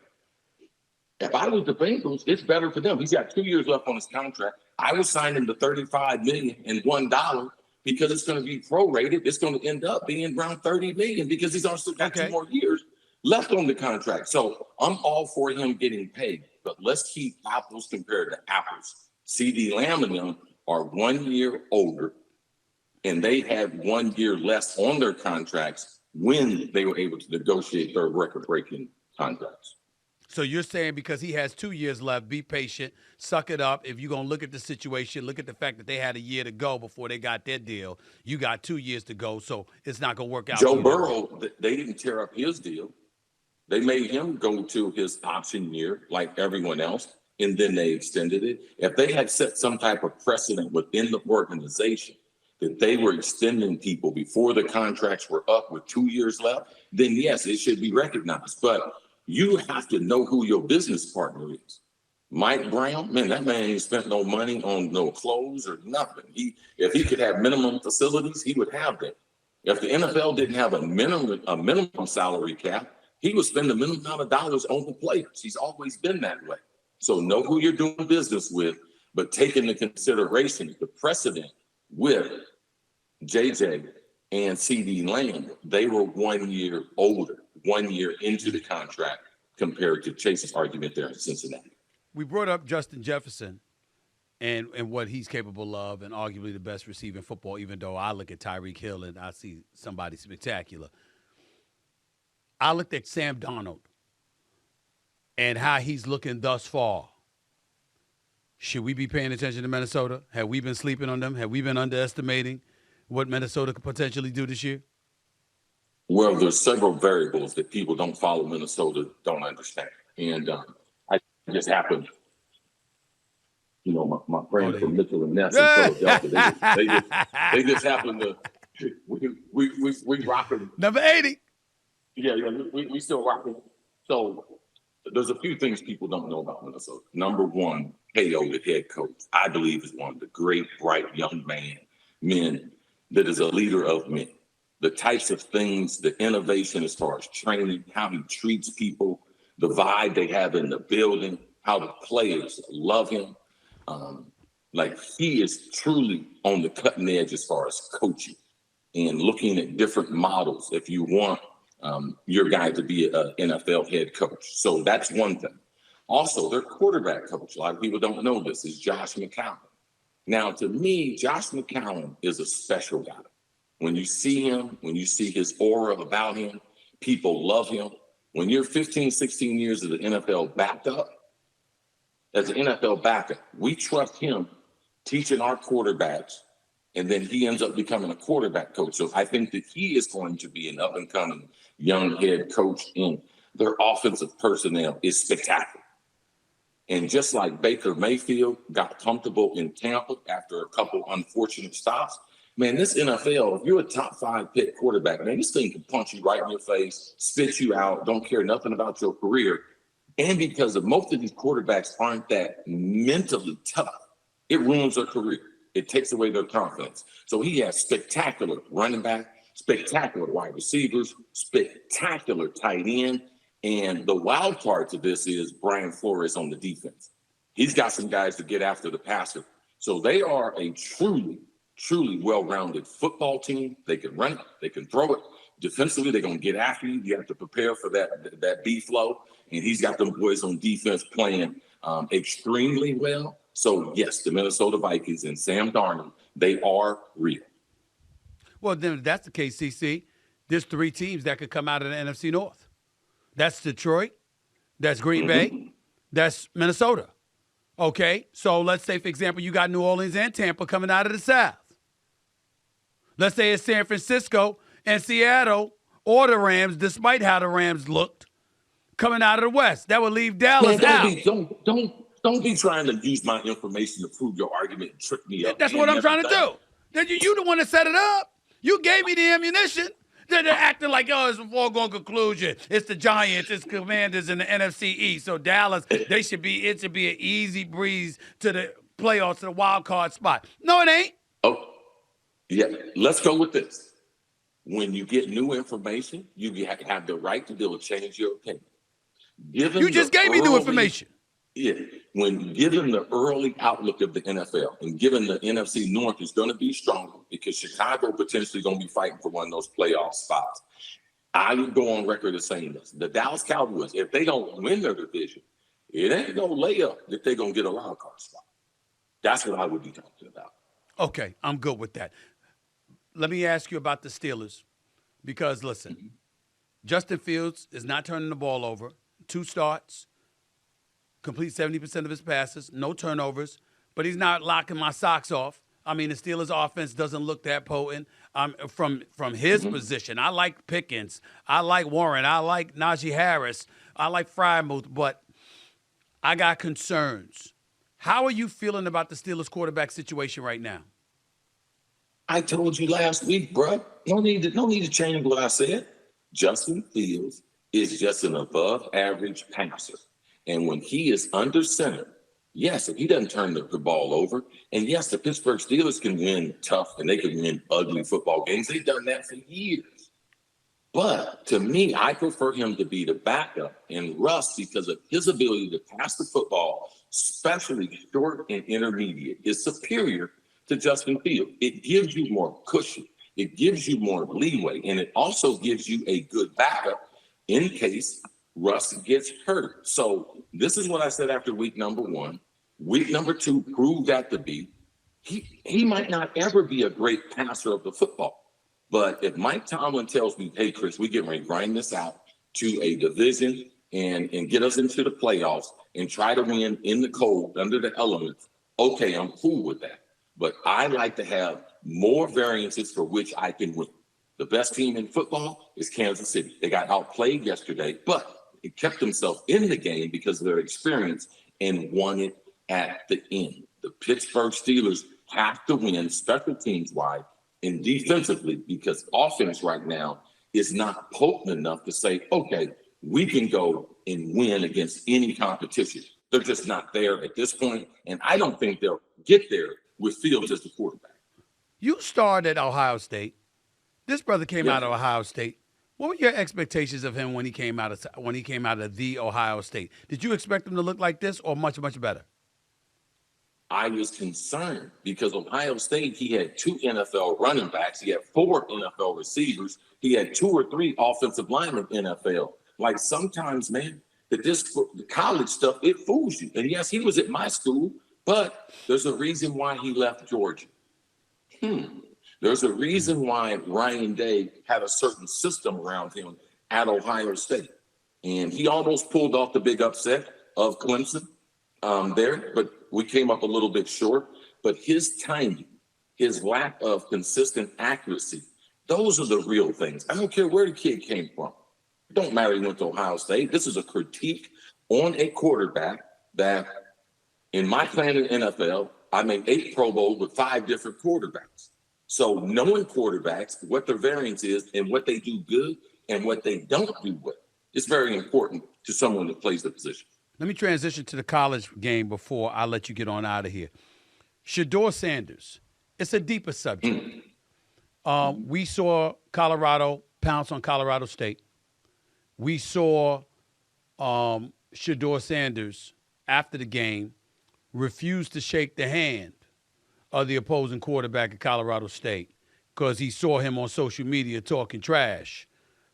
if I was the Bengals, it's better for them. He's got 2 years left on his contract. I would sign him to $35 million and $1 because it's going to be prorated. It's going to end up being around $30 million because he's also got 2 more years left on the contract. So I'm all for him getting paid, but let's keep apples compared to apples. CeeDee Lamb and them are 1 year older, and they had 1 year less on their contracts when they were able to negotiate their record-breaking contracts. So you're saying because he has 2 years left, be patient, suck it up. If you're going to look at the situation, look at the fact that they had a year to go before they got their deal. You got 2 years to go, so it's not going to work out. Joe Burrow, they didn't tear up his deal. They made him go to his option year like everyone else, and then they extended it. If they had set some type of precedent within the organization that they were extending people before the contracts were up with 2 years left, then yes, it should be recognized. But you have to know who your business partner is. Mike Brown, man, that man ain't spent no money on no clothes or nothing. If he could have minimum facilities, he would have that. If the NFL didn't have a minimum salary cap, he would spend the minimum amount of dollars on the players. He's always been that way. So know who you're doing business with, but take into consideration the precedent with JJ and CeeDee Lamb. They were 1 year older, 1 year into the contract compared to Chase's argument there in Cincinnati. We brought up Justin Jefferson and what he's capable of, and arguably the best receiver in football, even though I look at Tyreek Hill and I see somebody spectacular. I looked at Sam Darnold and how he's looking thus far. Should we be paying attention to Minnesota? Have we been sleeping on them? Have we been underestimating what Minnesota could potentially do this year? Well, there's several variables that people don't follow Minnesota don't understand. And I just happened, my friends from Mitchell and Ness in Philadelphia, they just happened to, we rocking. Number 80. Yeah, we still rocking. So there's a few things people don't know about Minnesota. Number one, KO, the head coach, I believe is one of the great, bright young men that is a leader of men. The types of things, the innovation as far as training, how he treats people, the vibe they have in the building, how the players love him. He is truly on the cutting edge as far as coaching and looking at different models if you want your guy to be an NFL head coach. So that's one thing. Also, their quarterback coach, a lot of people don't know this, is Josh McCown. Now, to me, Josh McCown is a special guy. When you see him, when you see his aura about him, people love him. When you're 15, 16 years as an NFL backup, we trust him teaching our quarterbacks, and then he ends up becoming a quarterback coach. So I think that he is going to be an up-and-coming young head coach. And their offensive personnel is spectacular. And just like Baker Mayfield got comfortable in Tampa after a couple unfortunate stops, man, this NFL, if you're a top 5 pick quarterback, man, this thing can punch you right in your face, spit you out, don't care nothing about your career. And because of most of these quarterbacks aren't that mentally tough, it ruins their career. It takes away their confidence. So he has spectacular running back, spectacular wide receivers, spectacular tight end. And the wild part to this is Brian Flores on the defense. He's got some guys to get after the passer. So they are a truly, truly well-rounded football team. They can run it, they can throw it. Defensively, they're going to get after you. You have to prepare for that B flow. And he's got them boys on defense playing extremely well. So, yes, the Minnesota Vikings and Sam Darnold, they are real. Well, then if that's the case, CC, there's 3 teams that could come out of the NFC North. That's Detroit, that's Green Bay, that's Minnesota. Okay, so let's say, for example, you got New Orleans and Tampa coming out of the South. Let's say it's San Francisco and Seattle or the Rams, despite how the Rams looked, coming out of the West. That would leave Dallas out. Don't be trying to use my information to prove your argument and trick me up. That's what I'm trying to do. You the one that set it up. You gave me the ammunition. They're acting like, oh, it's a foregone conclusion. It's the Giants, it's Commanders in the NFC East. So Dallas, it should be an easy breeze to the playoffs, to the wild card spot. No, it ain't. Oh, yeah. Let's go with this. When you get new information, you have the right to be able to change your opinion. You just gave me new information. Yeah. When given the early outlook of the NFL and given the NFC North is going to be stronger because Chicago potentially going to be fighting for one of those playoff spots, I would go on record as saying this. The Dallas Cowboys, if they don't win their division, it ain't no layup that they're going to get a wild card spot. That's what I would be talking about. Okay, I'm good with that. Let me ask you about the Steelers because, listen, Justin Fields is not turning the ball over. 2 starts. Complete 70% of his passes, no turnovers, but he's not locking my socks off. I mean, the Steelers' offense doesn't look that potent from his position. I like Pickens. I like Warren. I like Najee Harris. I like Frymouth, but I got concerns. How are you feeling about the Steelers' quarterback situation right now? I told you last week, bro. No need to change what I said. Justin Fields is just an above-average passer. And when he is under center, yes, if he doesn't turn the ball over, and yes, the Pittsburgh Steelers can win tough and they can win ugly football games. They've done that for years. But to me, I prefer him to be the backup and Russ because of his ability to pass the football, especially short and intermediate, is superior to Justin Fields. It gives you more cushion. It gives you more leeway. And it also gives you a good backup in case Russ gets hurt. So this is what I said after week number 1. Week number 2 proved that to be. He might not ever be a great passer of the football. But if Mike Tomlin tells me, hey, Chris, we get ready to grind this out to a division and get us into the playoffs and try to win in the cold under the elements, okay, I'm cool with that. But I like to have more variances for which I can win. The best team in football is Kansas City. They got outplayed yesterday, but it kept themselves in the game because of their experience and won it at the end. The Pittsburgh Steelers have to win special teams-wide and defensively because offense right now is not potent enough to say, okay, we can go and win against any competition. They're just not there at this point, and I don't think they'll get there with Fields as the quarterback. You started at Ohio State. This brother came out of Ohio State. What were your expectations of him when he came out of the Ohio State? Did you expect him to look like this or much, much better? I was concerned because Ohio State, he had 2 NFL running backs. He had 4 NFL receivers. He had 2 or 3 offensive linemen in NFL. Like sometimes, man, the college stuff, it fools you. And yes, he was at my school, but there's a reason why he left Georgia. There's a reason why Ryan Day had a certain system around him at Ohio State. And he almost pulled off the big upset of Clemson there, but we came up a little bit short. But his timing, his lack of consistent accuracy, those are the real things. I don't care where the kid came from. Don't matter he went to Ohio State. This is a critique on a quarterback that in my plan in the NFL, I made 8 Pro Bowls with 5 different quarterbacks. So knowing quarterbacks, what their variance is and what they do good and what they don't do well, is very important to someone that plays the position. Let me transition to the college game before I let you get on out of here. Shadeur Sanders. It's a deeper subject. We saw Colorado pounce on Colorado State. We saw Shadeur Sanders, after the game, refuse to shake the hand of the opposing quarterback at Colorado State because he saw him on social media talking trash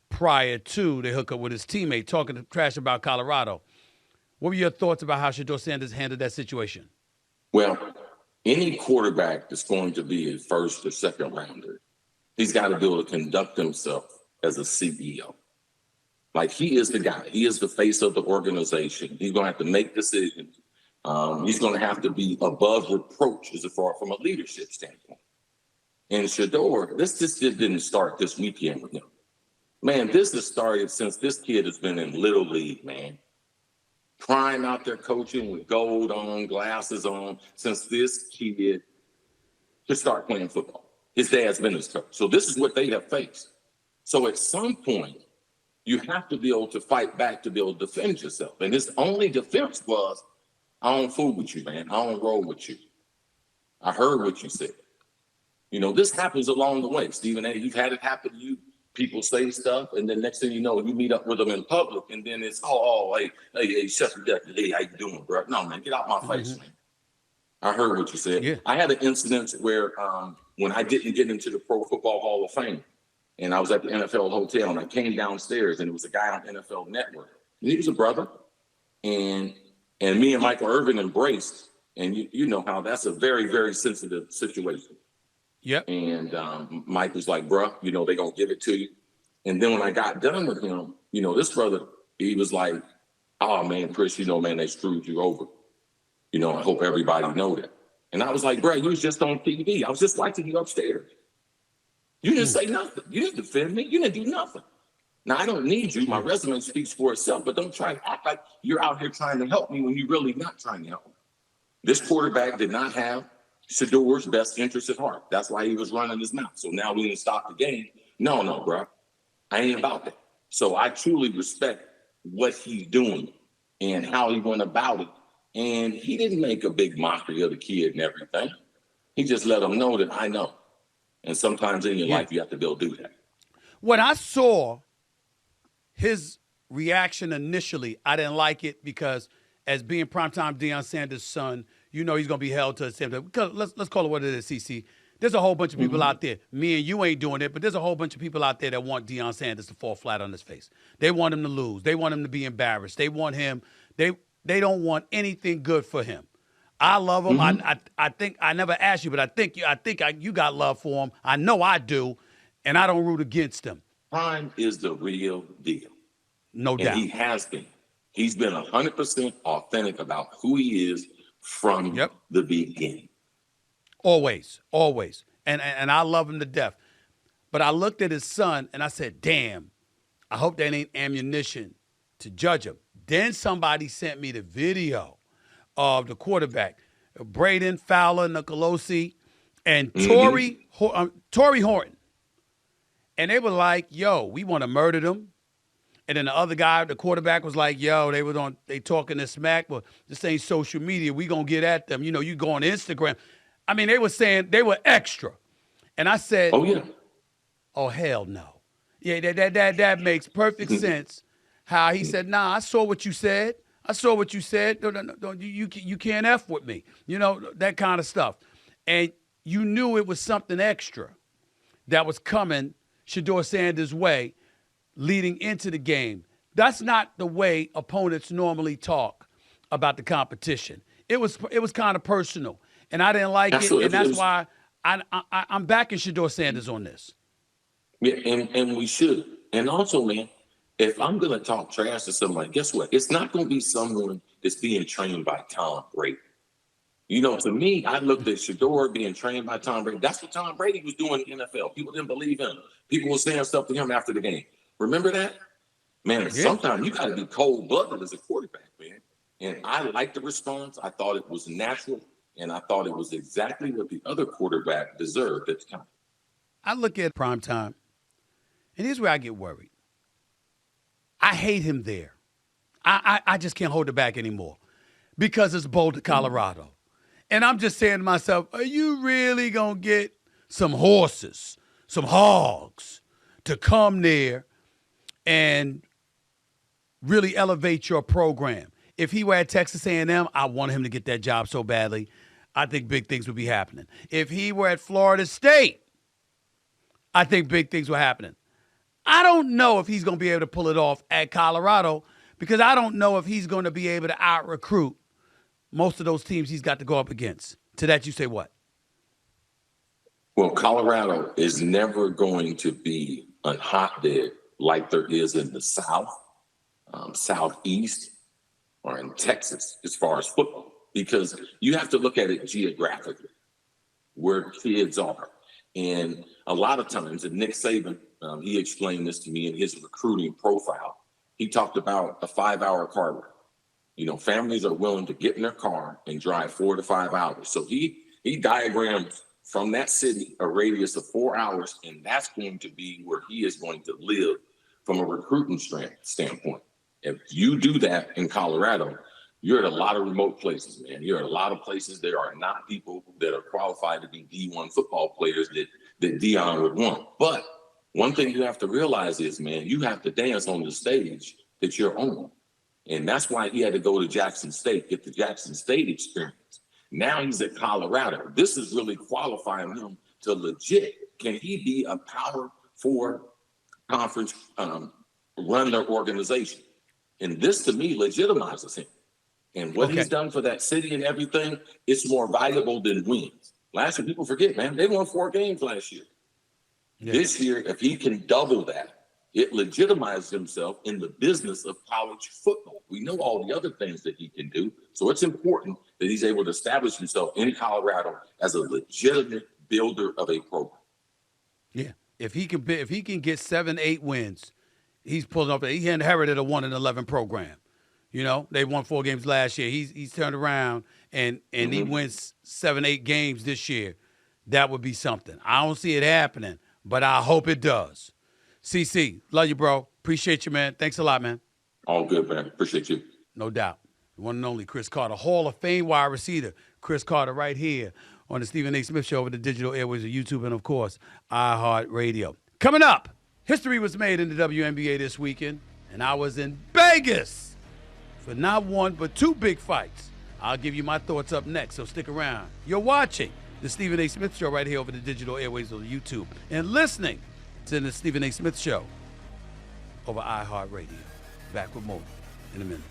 prior to the hookup with his teammate, talking trash about Colorado. What were your thoughts about how Shadeur Sanders handled that situation? Well, any quarterback that's going to be a first or second rounder, he's got to be able to conduct himself as a CEO. Like, he is the guy. He is the face of the organization. He's going to have to make decisions. He's going to have to be above reproach as far from a leadership standpoint. And Shadeur, this just didn't start this weekend with him. Man, this has started since this kid has been in Little League, man. Prime out there coaching with gold on, glasses on, since this kid to start playing football. His dad's been his coach. So this is what they have faced. So at some point, you have to be able to fight back to be able to defend yourself. And his only defense was, I don't fool with you, man. I don't roll with you. I heard what you said. You know, this happens along the way. Stephen A., you've had it happen to you. People say stuff, and then next thing you know, you meet up with them in public, and then it's, hey, shut your death. Hey, how you doing, bro? No, man, get out my face, man. I heard what you said. Yeah. I had an incident where when I didn't get into the Pro Football Hall of Fame, and I was at the NFL hotel, and I came downstairs, and it was a guy on NFL Network. And he was a brother, and me and Michael Irvin embraced, and you know how that's a very, very sensitive situation. Yep. And Mike was like, bro, you know, they're going to give it to you. And then when I got done with him, you know, this brother, he was like, oh, man, Chris, you know, man, they screwed you over. You know, I hope everybody know that. And I was like, bro, you was just on TV. I was just watching you upstairs. You didn't say nothing. You didn't defend me. You didn't do nothing. Now, I don't need you. My resume speaks for itself, but don't try to act like you're out here trying to help me when you're really not trying to help me. This quarterback did not have Shadeur's best interest at heart. That's why he was running his mouth. So now we didn't stop the game. No, bro. I ain't about that. So I truly respect what he's doing and how he went about it. And he didn't make a big mockery of the kid and everything. He just let him know that I know. And sometimes in your life, you have to be able to do that. When I saw his reaction initially, I didn't like it because as being primetime Deion Sanders' son, you know he's going to be held to the same thing. Because let's call it what it is, CC. There's a whole bunch of people out there. Me and you ain't doing it, but there's a whole bunch of people out there that want Deion Sanders to fall flat on his face. They want him to lose. They want him to be embarrassed. They want him. They don't want anything good for him. I love him. I think I never asked you, but I think you got love for him. I know I do, and I don't root against him. Prime is the real deal. No doubt. He has been. He's been 100% authentic about who he is from the beginning. Always. And I love him to death. But I looked at his son, and I said, damn, I hope that ain't ammunition to judge him. Then somebody sent me the video of the quarterback, Braden Fowler, Nicolosi, and Torrey Horton. And they were like, yo, we want to murder them. And then the other guy, the quarterback, was like, yo, they talking this smack, but this ain't social media. We going to get at them. You know, you go on Instagram. I mean, they were saying they were extra. And I said, oh, yeah. Oh, hell no. Yeah, that makes perfect sense. How he said, nah, I saw what you said. No, you can't F with me. You know, that kind of stuff. And you knew it was something extra that was coming Shadeur Sanders' way leading into the game. That's not the way opponents normally talk about the competition. It was kind of personal, and I didn't like it, and that's why I'm backing Shadeur Sanders on this. Yeah, and we should. And also, man, if I'm going to talk trash to somebody, guess what? It's not going to be someone that's being trained by Tom Brady. You know, to me, I looked at Shadeur being trained by Tom Brady. That's what Tom Brady was doing in the NFL. People didn't believe him. People were saying stuff to him after the game. Remember that? Man, sometimes you got to be cold-blooded as a quarterback, man. And I liked the response. I thought it was natural, and I thought it was exactly what the other quarterback deserved at the time. I look at prime time, and here's where I get worried. I hate him there. I just can't hold it back anymore because it's Boulder, Colorado. And I'm just saying to myself, are you really going to get some horses, some hogs to come there and really elevate your program? If he were at Texas A&M, I want him to get that job so badly. I think big things would be happening. If he were at Florida State, I think big things were happening. I don't know if he's going to be able to pull it off at Colorado because I don't know if he's going to be able to out-recruit most of those teams he's got to go up against. To that, you say what? Well, Colorado is never going to be a hotbed like there is in the South, Southeast, or in Texas as far as football, because you have to look at it geographically, where kids are. And a lot of times, and Nick Saban, he explained this to me in his recruiting profile. He talked about a 5-hour car ride. You know, families are willing to get in their car and drive 4 to 5 hours. So he diagrammed from that city a radius of 4 hours, and that's going to be where he is going to live from a recruiting standpoint. If you do that in Colorado, you're at a lot of remote places, man. You're at a lot of places there are not people that are qualified to be D1 football players that Deion would want. But one thing you have to realize is, man, you have to dance on the stage that you're on. And that's why he had to go to Jackson State, get the Jackson State experience. Now he's at Colorado. This is really qualifying him to legit. Can he be a Power 4 conference, run their organization? And this, to me, legitimizes him. And what he's done for that city and everything, it's more valuable than wins. Last year, people forget, man, they won 4 games last year. Yeah. This year, if he can double that, it legitimizes himself in the business of college football. We know all the other things that he can do. So it's important that he's able to establish himself in Colorado as a legitimate builder of a program. Yeah. If he can get 7-8 wins, he's pulling up. He inherited a 1-11 program. You know, they won 4 games last year. He's turned around and he wins 7-8 games this year. That would be something. I don't see it happening, but I hope it does. CC, love you, bro. Appreciate you, man. Thanks a lot, man. All good, man. Appreciate you. No doubt. The one and only Cris Carter, Hall of Fame wide receiver. Cris Carter right here on the Stephen A. Smith Show over the digital airways of YouTube and, of course, iHeartRadio. Coming up, history was made in the WNBA this weekend, and I was in Vegas for not one but 2 big fights. I'll give you my thoughts up next, so stick around. You're watching the Stephen A. Smith Show right here over the digital airways of YouTube and listening to the Stephen A. Smith Show over iHeartRadio. Back with more in a minute.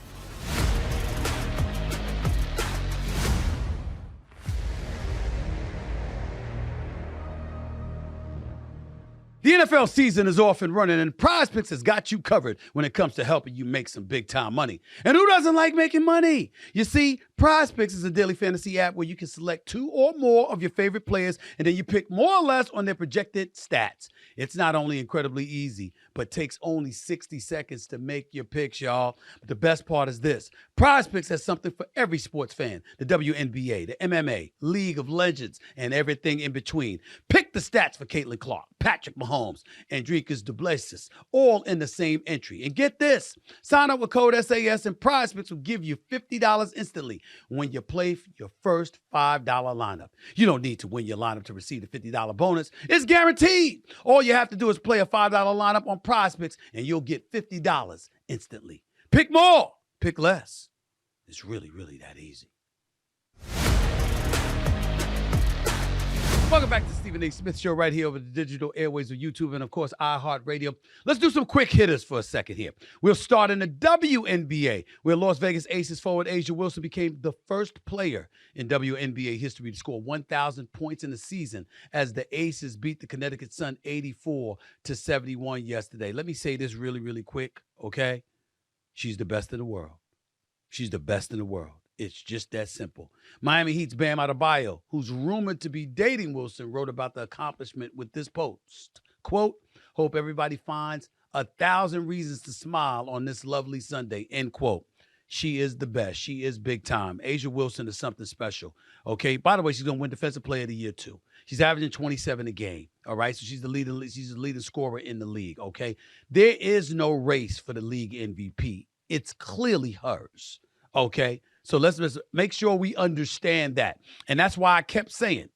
The NFL season is off and running, and PrizePicks has got you covered when it comes to helping you make some big-time money. And who doesn't like making money? You see, PrizePicks is a daily fantasy app where you can select 2 or more of your favorite players, and then you pick more or less on their projected stats. It's not only incredibly easy, but takes only 60 seconds to make your picks, y'all. But the best part is this. PrizePicks has something for every sports fan. The WNBA, the MMA, League of Legends, and everything in between. Pick the stats for Caitlin Clark, Patrick Mahomes, and Dricus Duplessis, all in the same entry. And get this, sign up with code SAS and PrizePicks will give you $50 instantly when you play your first $5 lineup. You don't need to win your lineup to receive the $50 bonus. It's guaranteed. All you have to do is play a $5 lineup on PrizePicks and you'll get $50 instantly. Pick more, pick less. It's really, really that easy. Welcome back to the Stephen A. Smith Show right here over the digital airways of YouTube and, of course, iHeartRadio. Let's do some quick hitters for a second here. We'll start in the WNBA, where Las Vegas Aces forward A'ja Wilson became the first player in WNBA history to score 1,000 points in a season as the Aces beat the Connecticut Sun 84-71 yesterday. Let me say this really, really quick, okay? She's the best in the world. She's the best in the world. It's just that simple. Miami Heat's Bam Adebayo, who's rumored to be dating Wilson, wrote about the accomplishment with this post. Quote, hope everybody finds 1,000 reasons to smile on this lovely Sunday, end quote. She is the best. She is big time. A'ja Wilson is something special. Okay. By the way, she's gonna win Defensive Player of the Year too. She's averaging 27 a game. All right. So she's the leading scorer in the league. Okay. There is no race for the league MVP. It's clearly hers. Okay. So let's make sure we understand that. And that's why I kept saying,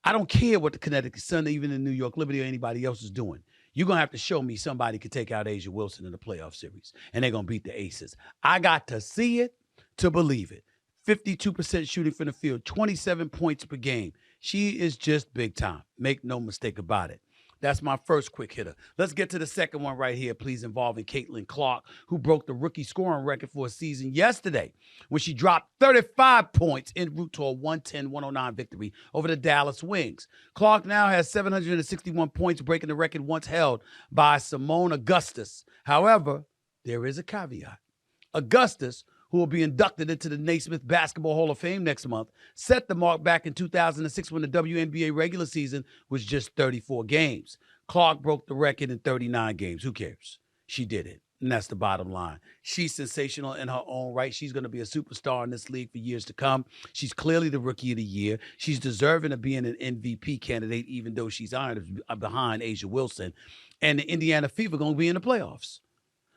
I don't care what the Connecticut Sun, even the New York Liberty or anybody else is doing. You're going to have to show me somebody could take out A'ja Wilson in the playoff series, and they're going to beat the Aces. I got to see it to believe it. 52% shooting from the field, 27 points per game. She is just big time. Make no mistake about it. That's my first quick hitter. Let's get to the second one right here, please, involving Caitlin Clark, who broke the rookie scoring record for a season yesterday when she dropped 35 points en route to a 110-109 victory over the Dallas Wings. Clark now has 761 points, breaking the record once held by Simone Augustus. However, there is a caveat. Augustus, who will be inducted into the Naismith Basketball Hall of Fame next month, set the mark back in 2006 when the WNBA regular season was just 34 games. Clark broke the record in 39 games. Who cares? She did it, and that's the bottom line. She's sensational in her own right. She's going to be a superstar in this league for years to come. She's clearly the Rookie of the Year. She's deserving of being an MVP candidate, even though she's behind A'ja Wilson. And the Indiana Fever going to be in the playoffs.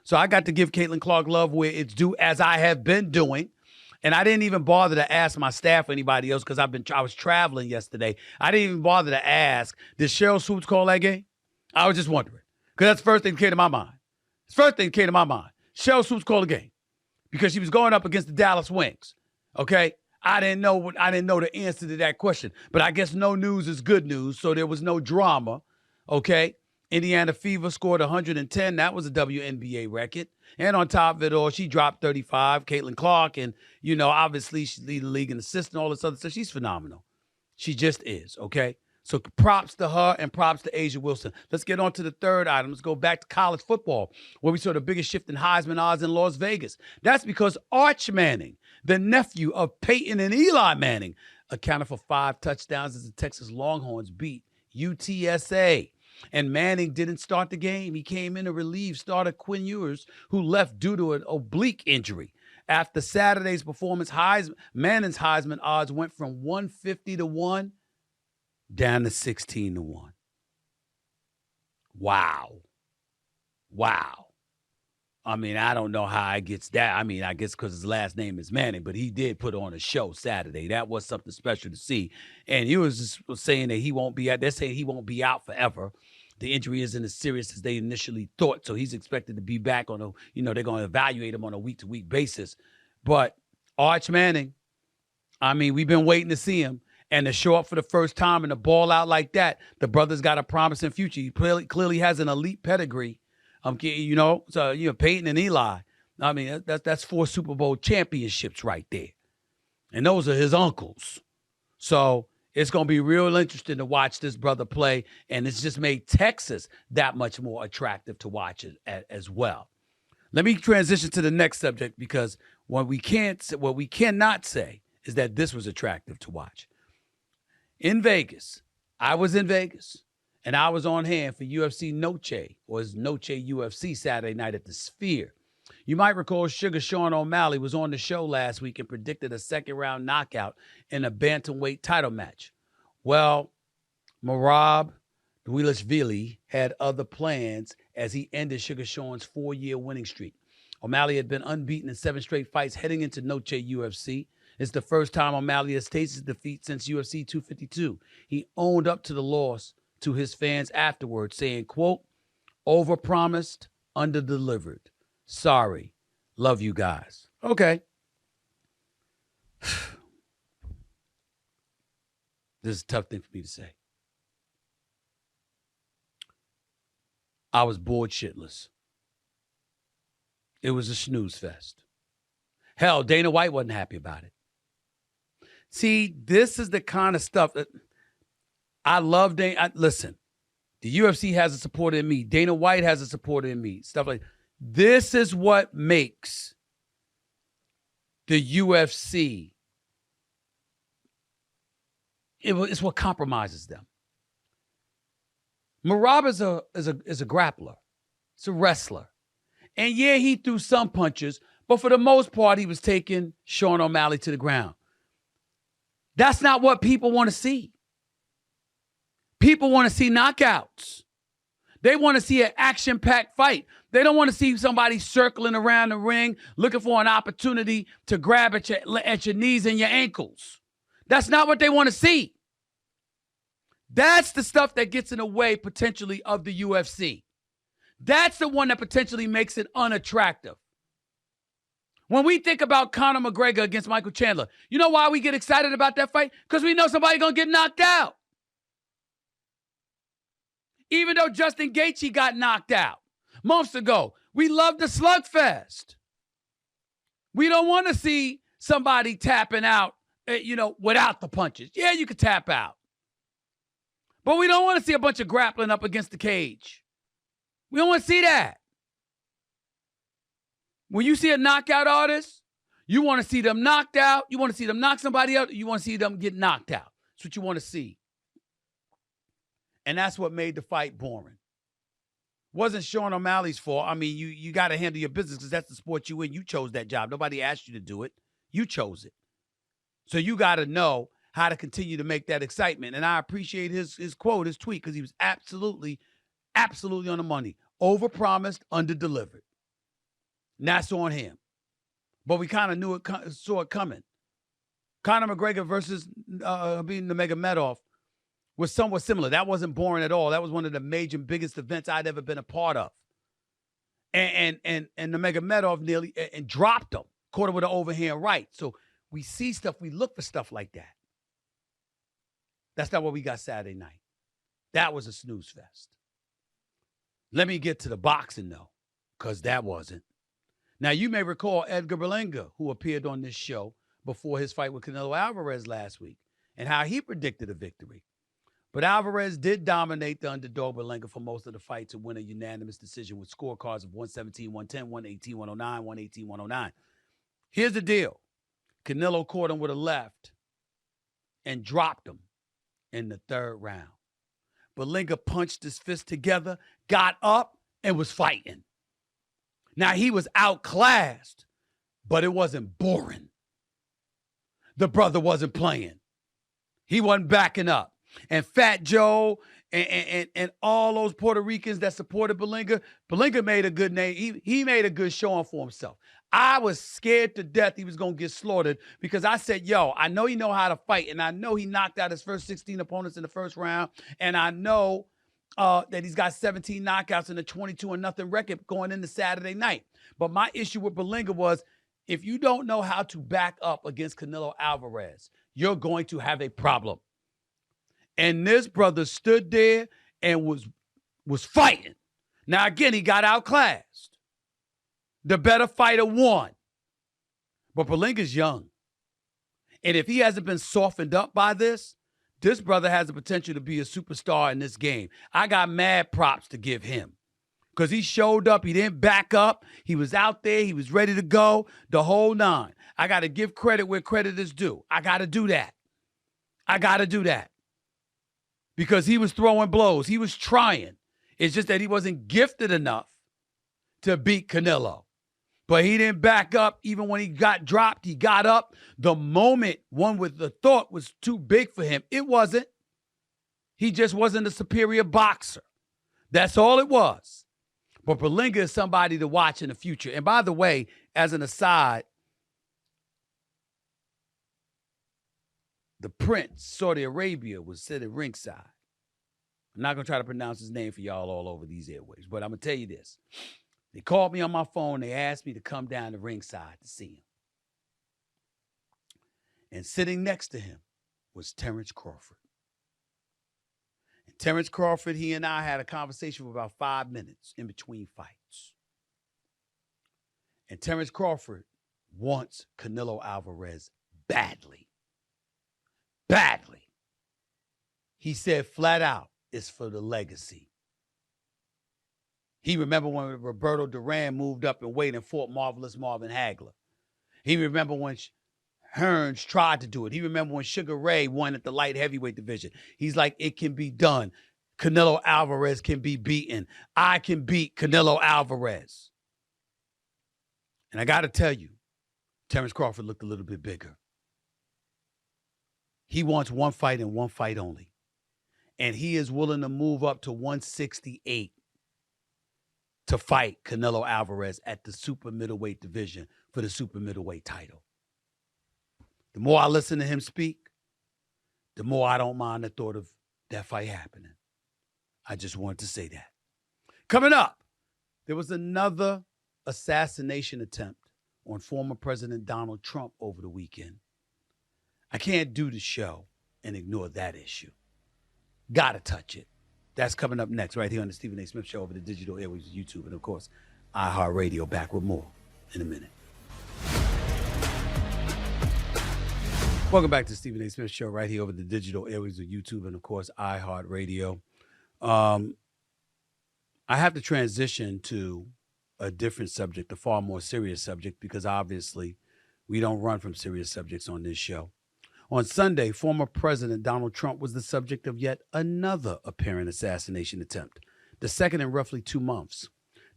So I got to give Caitlin Clark love where it's due, as I have been doing. And I didn't even bother to ask my staff or anybody else because I was traveling yesterday. I didn't even bother to ask, did Cheryl Swoops call that game? I was just wondering. Because that's the first thing that came to my mind. Cheryl Swoops called the game because she was going up against the Dallas Wings. Okay? I didn't know the answer to that question. But I guess no news is good news, so there was no drama. Okay? Indiana Fever scored 110. That was a WNBA record. And on top of it all, she dropped 35. Caitlin Clark, and, obviously she's leading the league in assists and all this other stuff. She's phenomenal. She just is, okay? So props to her and props to A'ja Wilson. Let's get on to the third item. Let's go back to college football, where we saw the biggest shift in Heisman odds in Las Vegas. That's because Arch Manning, the nephew of Peyton and Eli Manning, accounted for 5 touchdowns as the Texas Longhorns beat UTSA. And Manning didn't start the game. He came in to relieve starter Quinn Ewers, who left due to an oblique injury. After Saturday's performance, Manning's Heisman odds went from 150-1 down to 16-1. Wow. I mean, I don't know how it gets that. I mean, I guess because his last name is Manning, but he did put on a show Saturday. That was something special to see. And he was just saying that he won't be out. They're saying he won't be out forever. The injury isn't as serious as they initially thought. So he's expected to be back on they're going to evaluate him on a week-to-week basis. But Arch Manning, I mean, we've been waiting to see him. And to show up for the first time and to ball out like that, the brother's got a promising future. He clearly has an elite pedigree. Peyton and Eli. I mean, that's 4 Super Bowl championships right there. And those are his uncles. So it's going to be real interesting to watch this brother play. And it's just made Texas that much more attractive to watch as well. Let me transition to the next subject, because what we cannot say is that this was attractive to watch. I was in Vegas. And I was on hand for UFC Noche, or his Noche UFC Saturday night at the Sphere. You might recall Sugar Sean O'Malley was on the show last week and predicted a second-round knockout in a bantamweight title match. Well, Merab Dvalishvili had other plans as he ended Sugar Sean's 4-year winning streak. O'Malley had been unbeaten in 7 straight fights heading into Noche UFC. It's the first time O'Malley has tasted defeat since UFC 252. He owned up to the loss to his fans afterwards, saying, quote, overpromised, underdelivered. Sorry. Love you guys. Okay. This is a tough thing for me to say. I was bored shitless. It was a snooze fest. Hell, Dana White wasn't happy about it. See, this is the kind of stuff that I love. Listen, the UFC has a supporter in me. Dana White has a supporter in me. Stuff like this is what makes the UFC. It's what compromises them. Merab is a grappler. It's a wrestler. And yeah, he threw some punches, but for the most part, he was taking Sean O'Malley to the ground. That's not what people want to see. People want to see knockouts. They want to see an action-packed fight. They don't want to see somebody circling around the ring looking for an opportunity to grab at your knees and your ankles. That's not what they want to see. That's the stuff that gets in the way, potentially, of the UFC. That's the one that potentially makes it unattractive. When we think about Conor McGregor against Michael Chandler, you know why we get excited about that fight? Because we know somebody's going to get knocked out. Even though Justin Gaethje got knocked out months ago, we love the slugfest. We don't want to see somebody tapping out, without the punches. Yeah, you could tap out. But we don't want to see a bunch of grappling up against the cage. We don't want to see that. When you see a knockout artist, you want to see them knocked out. You want to see them knock somebody out. You want to see them get knocked out. That's what you want to see. And that's what made the fight boring. Wasn't Sean O'Malley's fault. I mean, you got to handle your business because that's the sport you in. You chose that job. Nobody asked you to do it. You chose it. So you got to know how to continue to make that excitement. And I appreciate his quote, his tweet, because he was absolutely on the money. Overpromised, underdelivered. And that's on him. But we kind of saw it coming. Conor McGregor versus Nurmagomedov was somewhat similar. That wasn't boring at all. That was one of the major, biggest events I'd ever been a part of. And Nurmagomedov nearly dropped him, caught him with an overhand right. So we see stuff, we look for stuff like that. That's not what we got Saturday night. That was a snooze fest. Let me get to the boxing, though, because that wasn't. Now, you may recall Edgar Berlanga, who appeared on this show before his fight with Canelo Alvarez last week, and how he predicted a victory. But Alvarez did dominate the underdog Berlanga for most of the fight to win a unanimous decision with scorecards of 117-110, 118-109, 118-109. Here's the deal. Canelo caught him with a left and dropped him in the third round. Berlanga punched his fist together, got up, and was fighting. Now, he was outclassed, but it wasn't boring. The brother wasn't playing. He wasn't backing up. And Fat Joe and all those Puerto Ricans that supported Berlanga made a good name. He made a good showing for himself. I was scared to death he was going to get slaughtered because I said, I know he know how to fight, and I know he knocked out his first 16 opponents in the first round, and I know that he's got 17 knockouts and a 22-0 record going into Saturday night. But my issue with Berlanga was, if you don't know how to back up against Canelo Alvarez, you're going to have a problem. And this brother stood there and was fighting. Now, again, he got outclassed. The better fighter won. But Berlanga's young. And if he hasn't been softened up by this brother has the potential to be a superstar in this game. I got mad props to give him. Because he showed up. He didn't back up. He was out there. He was ready to go. The whole nine. I got to give credit where credit is due. I got to do that. Because he was throwing blows. He was trying. It's just that he wasn't gifted enough to beat Canelo. But he didn't back up. Even when he got dropped, he got up. The moment one with the thought was too big for him. It wasn't. He just wasn't a superior boxer. That's all it was. But Berlanga is somebody to watch in the future. And by the way, as an aside, the Prince, Saudi Arabia, was sitting ringside. I'm not going to try to pronounce his name for y'all all over these airwaves, but I'm going to tell you this. They called me on my phone. They asked me to come down to ringside to see him. And sitting next to him was Terrence Crawford. And Terrence Crawford, he and I had a conversation for about 5 minutes in between fights. And Terrence Crawford wants Canelo Alvarez badly. Badly. He said flat out, it's for the legacy. He remembered when Roberto Duran moved up in weight and fought Marvelous Marvin Hagler. He remembered when Hearns tried to do it. He remembered when Sugar Ray won at the light heavyweight division. He's like, it can be done. Canelo Alvarez can be beaten. I can beat Canelo Alvarez. And I got to tell you, Terrence Crawford looked a little bit bigger. He wants one fight and one fight only. And he is willing to move up to 168 to fight Canelo Alvarez at the super middleweight division for the super middleweight title. The more I listen to him speak, the more I don't mind the thought of that fight happening. I just wanted to say that. Coming up, there was another assassination attempt on former President Donald Trump over the weekend. I can't do the show and ignore that issue. Gotta touch it. That's coming up next right here on the Stephen A. Smith Show over the digital airwaves, YouTube, and of course, iHeartRadio. Back with more in a minute. Welcome back to Stephen A. Smith Show right here over the digital airwaves of YouTube and, of course, iHeartRadio. I have to transition to a different subject, a far more serious subject, because obviously we don't run from serious subjects on this show. On Sunday, former President Donald Trump was the subject of yet another apparent assassination attempt, the second in roughly 2 months.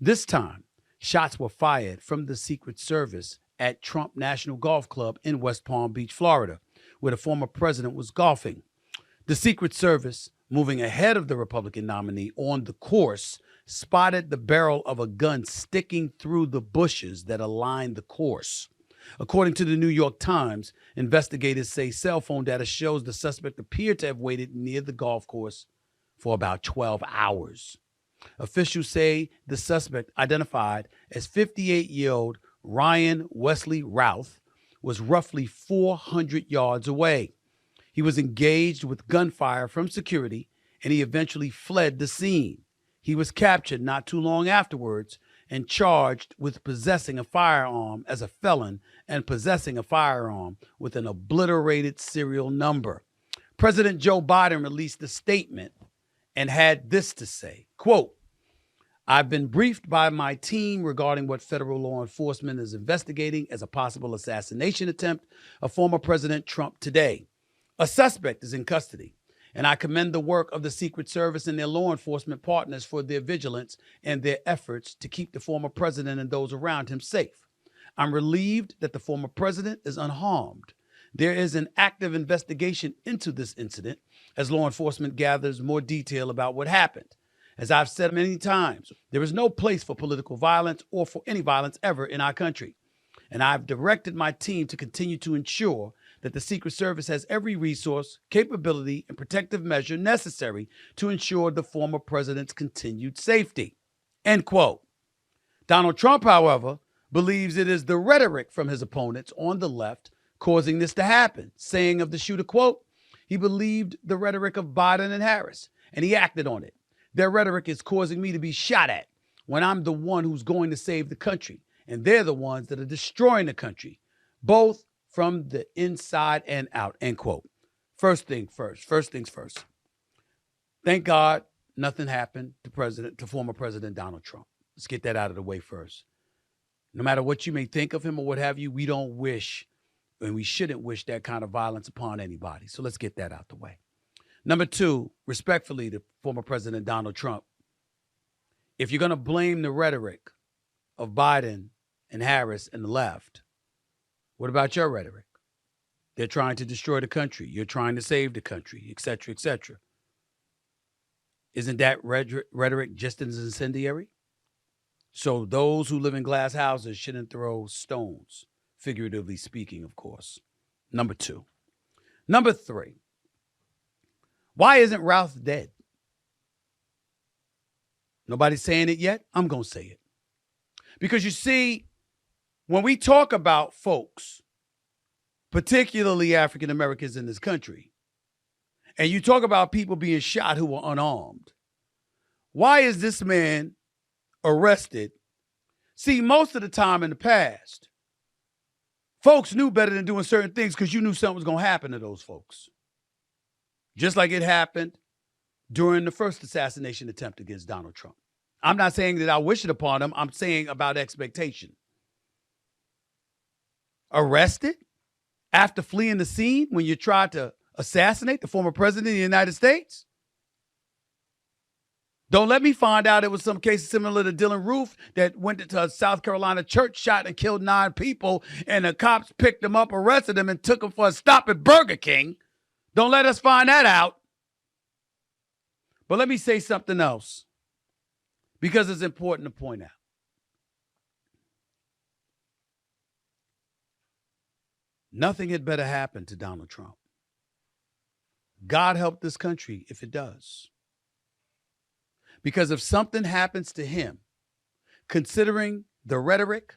This time, shots were fired from the Secret Service at Trump National Golf Club in West Palm Beach, Florida, where the former president was golfing. The Secret Service, moving ahead of the Republican nominee on the course, spotted the barrel of a gun sticking through the bushes that aligned the course. According to the New York Times, investigators say cell phone data shows the suspect appeared to have waited near the golf course for about 12 hours. Officials say the suspect, identified as 58-year-old Ryan Wesley Routh, was roughly 400 yards away. He was engaged with gunfire from security, and he eventually fled the scene. He was captured not too long afterwards and charged with possessing a firearm as a felon and possessing a firearm with an obliterated serial number. President Joe Biden released a statement and had this to say, quote, "I've been briefed by my team regarding what federal law enforcement is investigating as a possible assassination attempt of former President Trump today. A suspect is in custody, and I commend the work of the Secret Service and their law enforcement partners for their vigilance and their efforts to keep the former president and those around him safe. I'm relieved that the former president is unharmed. There is an active investigation into this incident as law enforcement gathers more detail about what happened. As I've said many times, there is no place for political violence or for any violence ever in our country. And I've directed my team to continue to ensure that the Secret Service has every resource, capability, and protective measure necessary to ensure the former president's continued safety." End quote. Donald Trump, however, believes it is the rhetoric from his opponents on the left causing this to happen, saying of the shooter, quote, "He believed the rhetoric of Biden and Harris, and he acted on it. Their rhetoric is causing me to be shot at when I'm the one who's going to save the country, and they're the ones that are destroying the country, both from the inside and out," end quote. First things first. Thank God nothing happened to former President Donald Trump. Let's get that out of the way first. No matter what you may think of him or what have you, we don't wish, and we shouldn't wish that kind of violence upon anybody. So let's get that out the way. Number two, respectfully to former President Donald Trump, if you're going to blame the rhetoric of Biden and Harris and the left, what about your rhetoric? They're trying to destroy the country. You're trying to save the country, et cetera, et cetera. Isn't that rhetoric just as incendiary? So those who live in glass houses shouldn't throw stones, figuratively speaking, of course. Number two. Number three. Why isn't Routh dead? Nobody's saying it yet. I'm going to say it. Because you see, when we talk about folks, particularly African Americans in this country, and you talk about people being shot who were unarmed, why is this man arrested? See, most of the time in the past, folks knew better than doing certain things because you knew something was going to happen to those folks. Just like it happened during the first assassination attempt against Donald Trump. I'm not saying that I wish it upon him. I'm saying about expectation. Arrested after fleeing the scene when you tried to assassinate the former president of the United States? Don't let me find out it was some case similar to Dylan Roof that went to a South Carolina church, shot and killed 9 people, and the cops picked him up, arrested him, and took him for a stop at Burger King. Don't let us find that out. But let me say something else, because it's important to point out. Nothing had better happen to Donald Trump. God help this country if it does. Because if something happens to him, considering the rhetoric,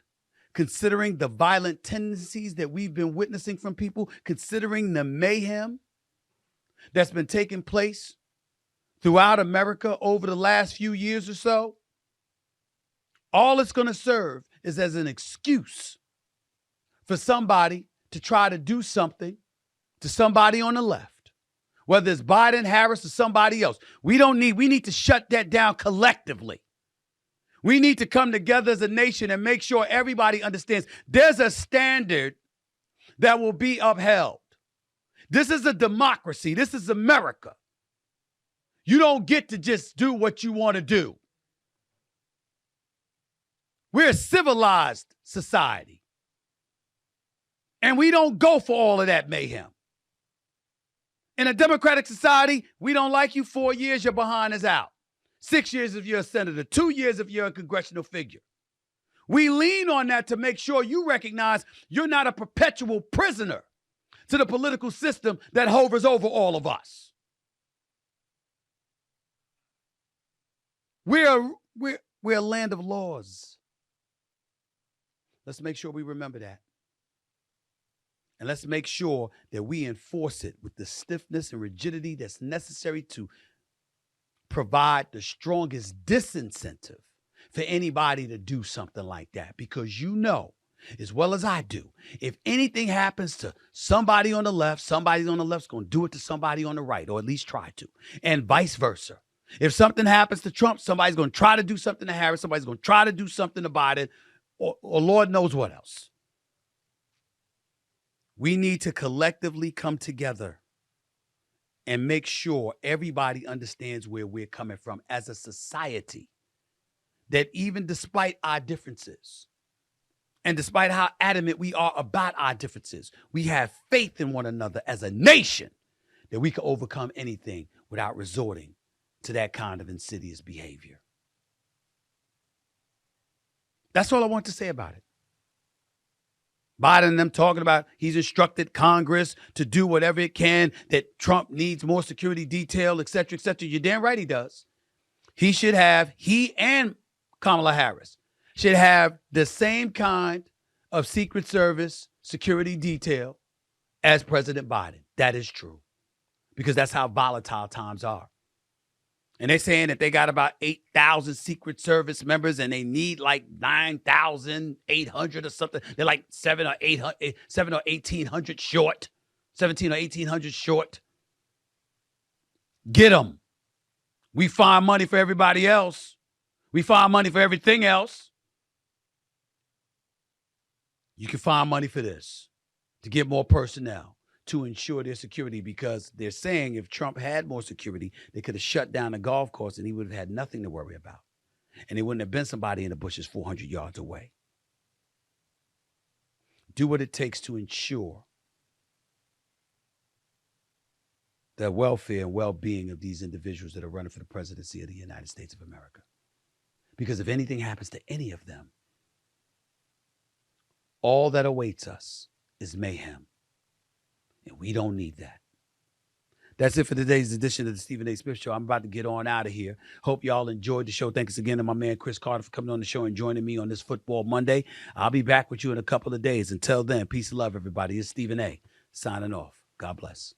considering the violent tendencies that we've been witnessing from people, considering the mayhem that's been taking place throughout America over the last few years or so, all it's going to serve is as an excuse for somebody to try to do something to somebody on the left. Whether it's Biden, Harris, or somebody else. We need to shut that down collectively. We need to come together as a nation and make sure everybody understands there's a standard that will be upheld. This is a democracy. This is America. You don't get to just do what you want to do. We're a civilized society. And we don't go for all of that mayhem. In a democratic society, we don't like you 4 years, your behind is out. 6 years if you're a senator, 2 years if you're a congressional figure. We lean on that to make sure you recognize you're not a perpetual prisoner to the political system that hovers over all of us. We're a land of laws. Let's make sure we remember that. And let's make sure that we enforce it with the stiffness and rigidity that's necessary to provide the strongest disincentive for anybody to do something like that. Because you know, as well as I do, if anything happens to somebody on the left, somebody on the left's going to do it to somebody on the right, or at least try to, and vice versa. If something happens to Trump, somebody's going to try to do something to Harris, somebody's going to try to do something to Biden, or Lord knows what else. We need to collectively come together and make sure everybody understands where we're coming from as a society. That even despite our differences, and despite how adamant we are about our differences, we have faith in one another as a nation that we can overcome anything without resorting to that kind of insidious behavior. That's all I want to say about it. Biden and them talking about he's instructed Congress to do whatever it can, that Trump needs more security detail, et cetera, et cetera. You're damn right he does. He and Kamala Harris should have the same kind of Secret Service security detail as President Biden. That is true, because that's how volatile times are. And they're saying that they got about 8,000 Secret Service members and they need like 9,800 or something. They're like 7 or 1,800 short. 17 or 1,800 short. Get them. We find money for everybody else. We find money for everything else. You can find money for this, to get more personnel, to ensure their security, because they're saying if Trump had more security, they could have shut down the golf course and he would have had nothing to worry about. And it wouldn't have been somebody in the bushes 400 yards away. Do what it takes to ensure the welfare and well-being of these individuals that are running for the presidency of the United States of America. Because if anything happens to any of them, all that awaits us is mayhem. And we don't need that. That's it for today's edition of the Stephen A. Smith Show. I'm about to get on out of here. Hope y'all enjoyed the show. Thanks again to my man, Cris Carter, for coming on the show and joining me on this Football Monday. I'll be back with you in a couple of days. Until then, peace and love, everybody. It's Stephen A. signing off. God bless.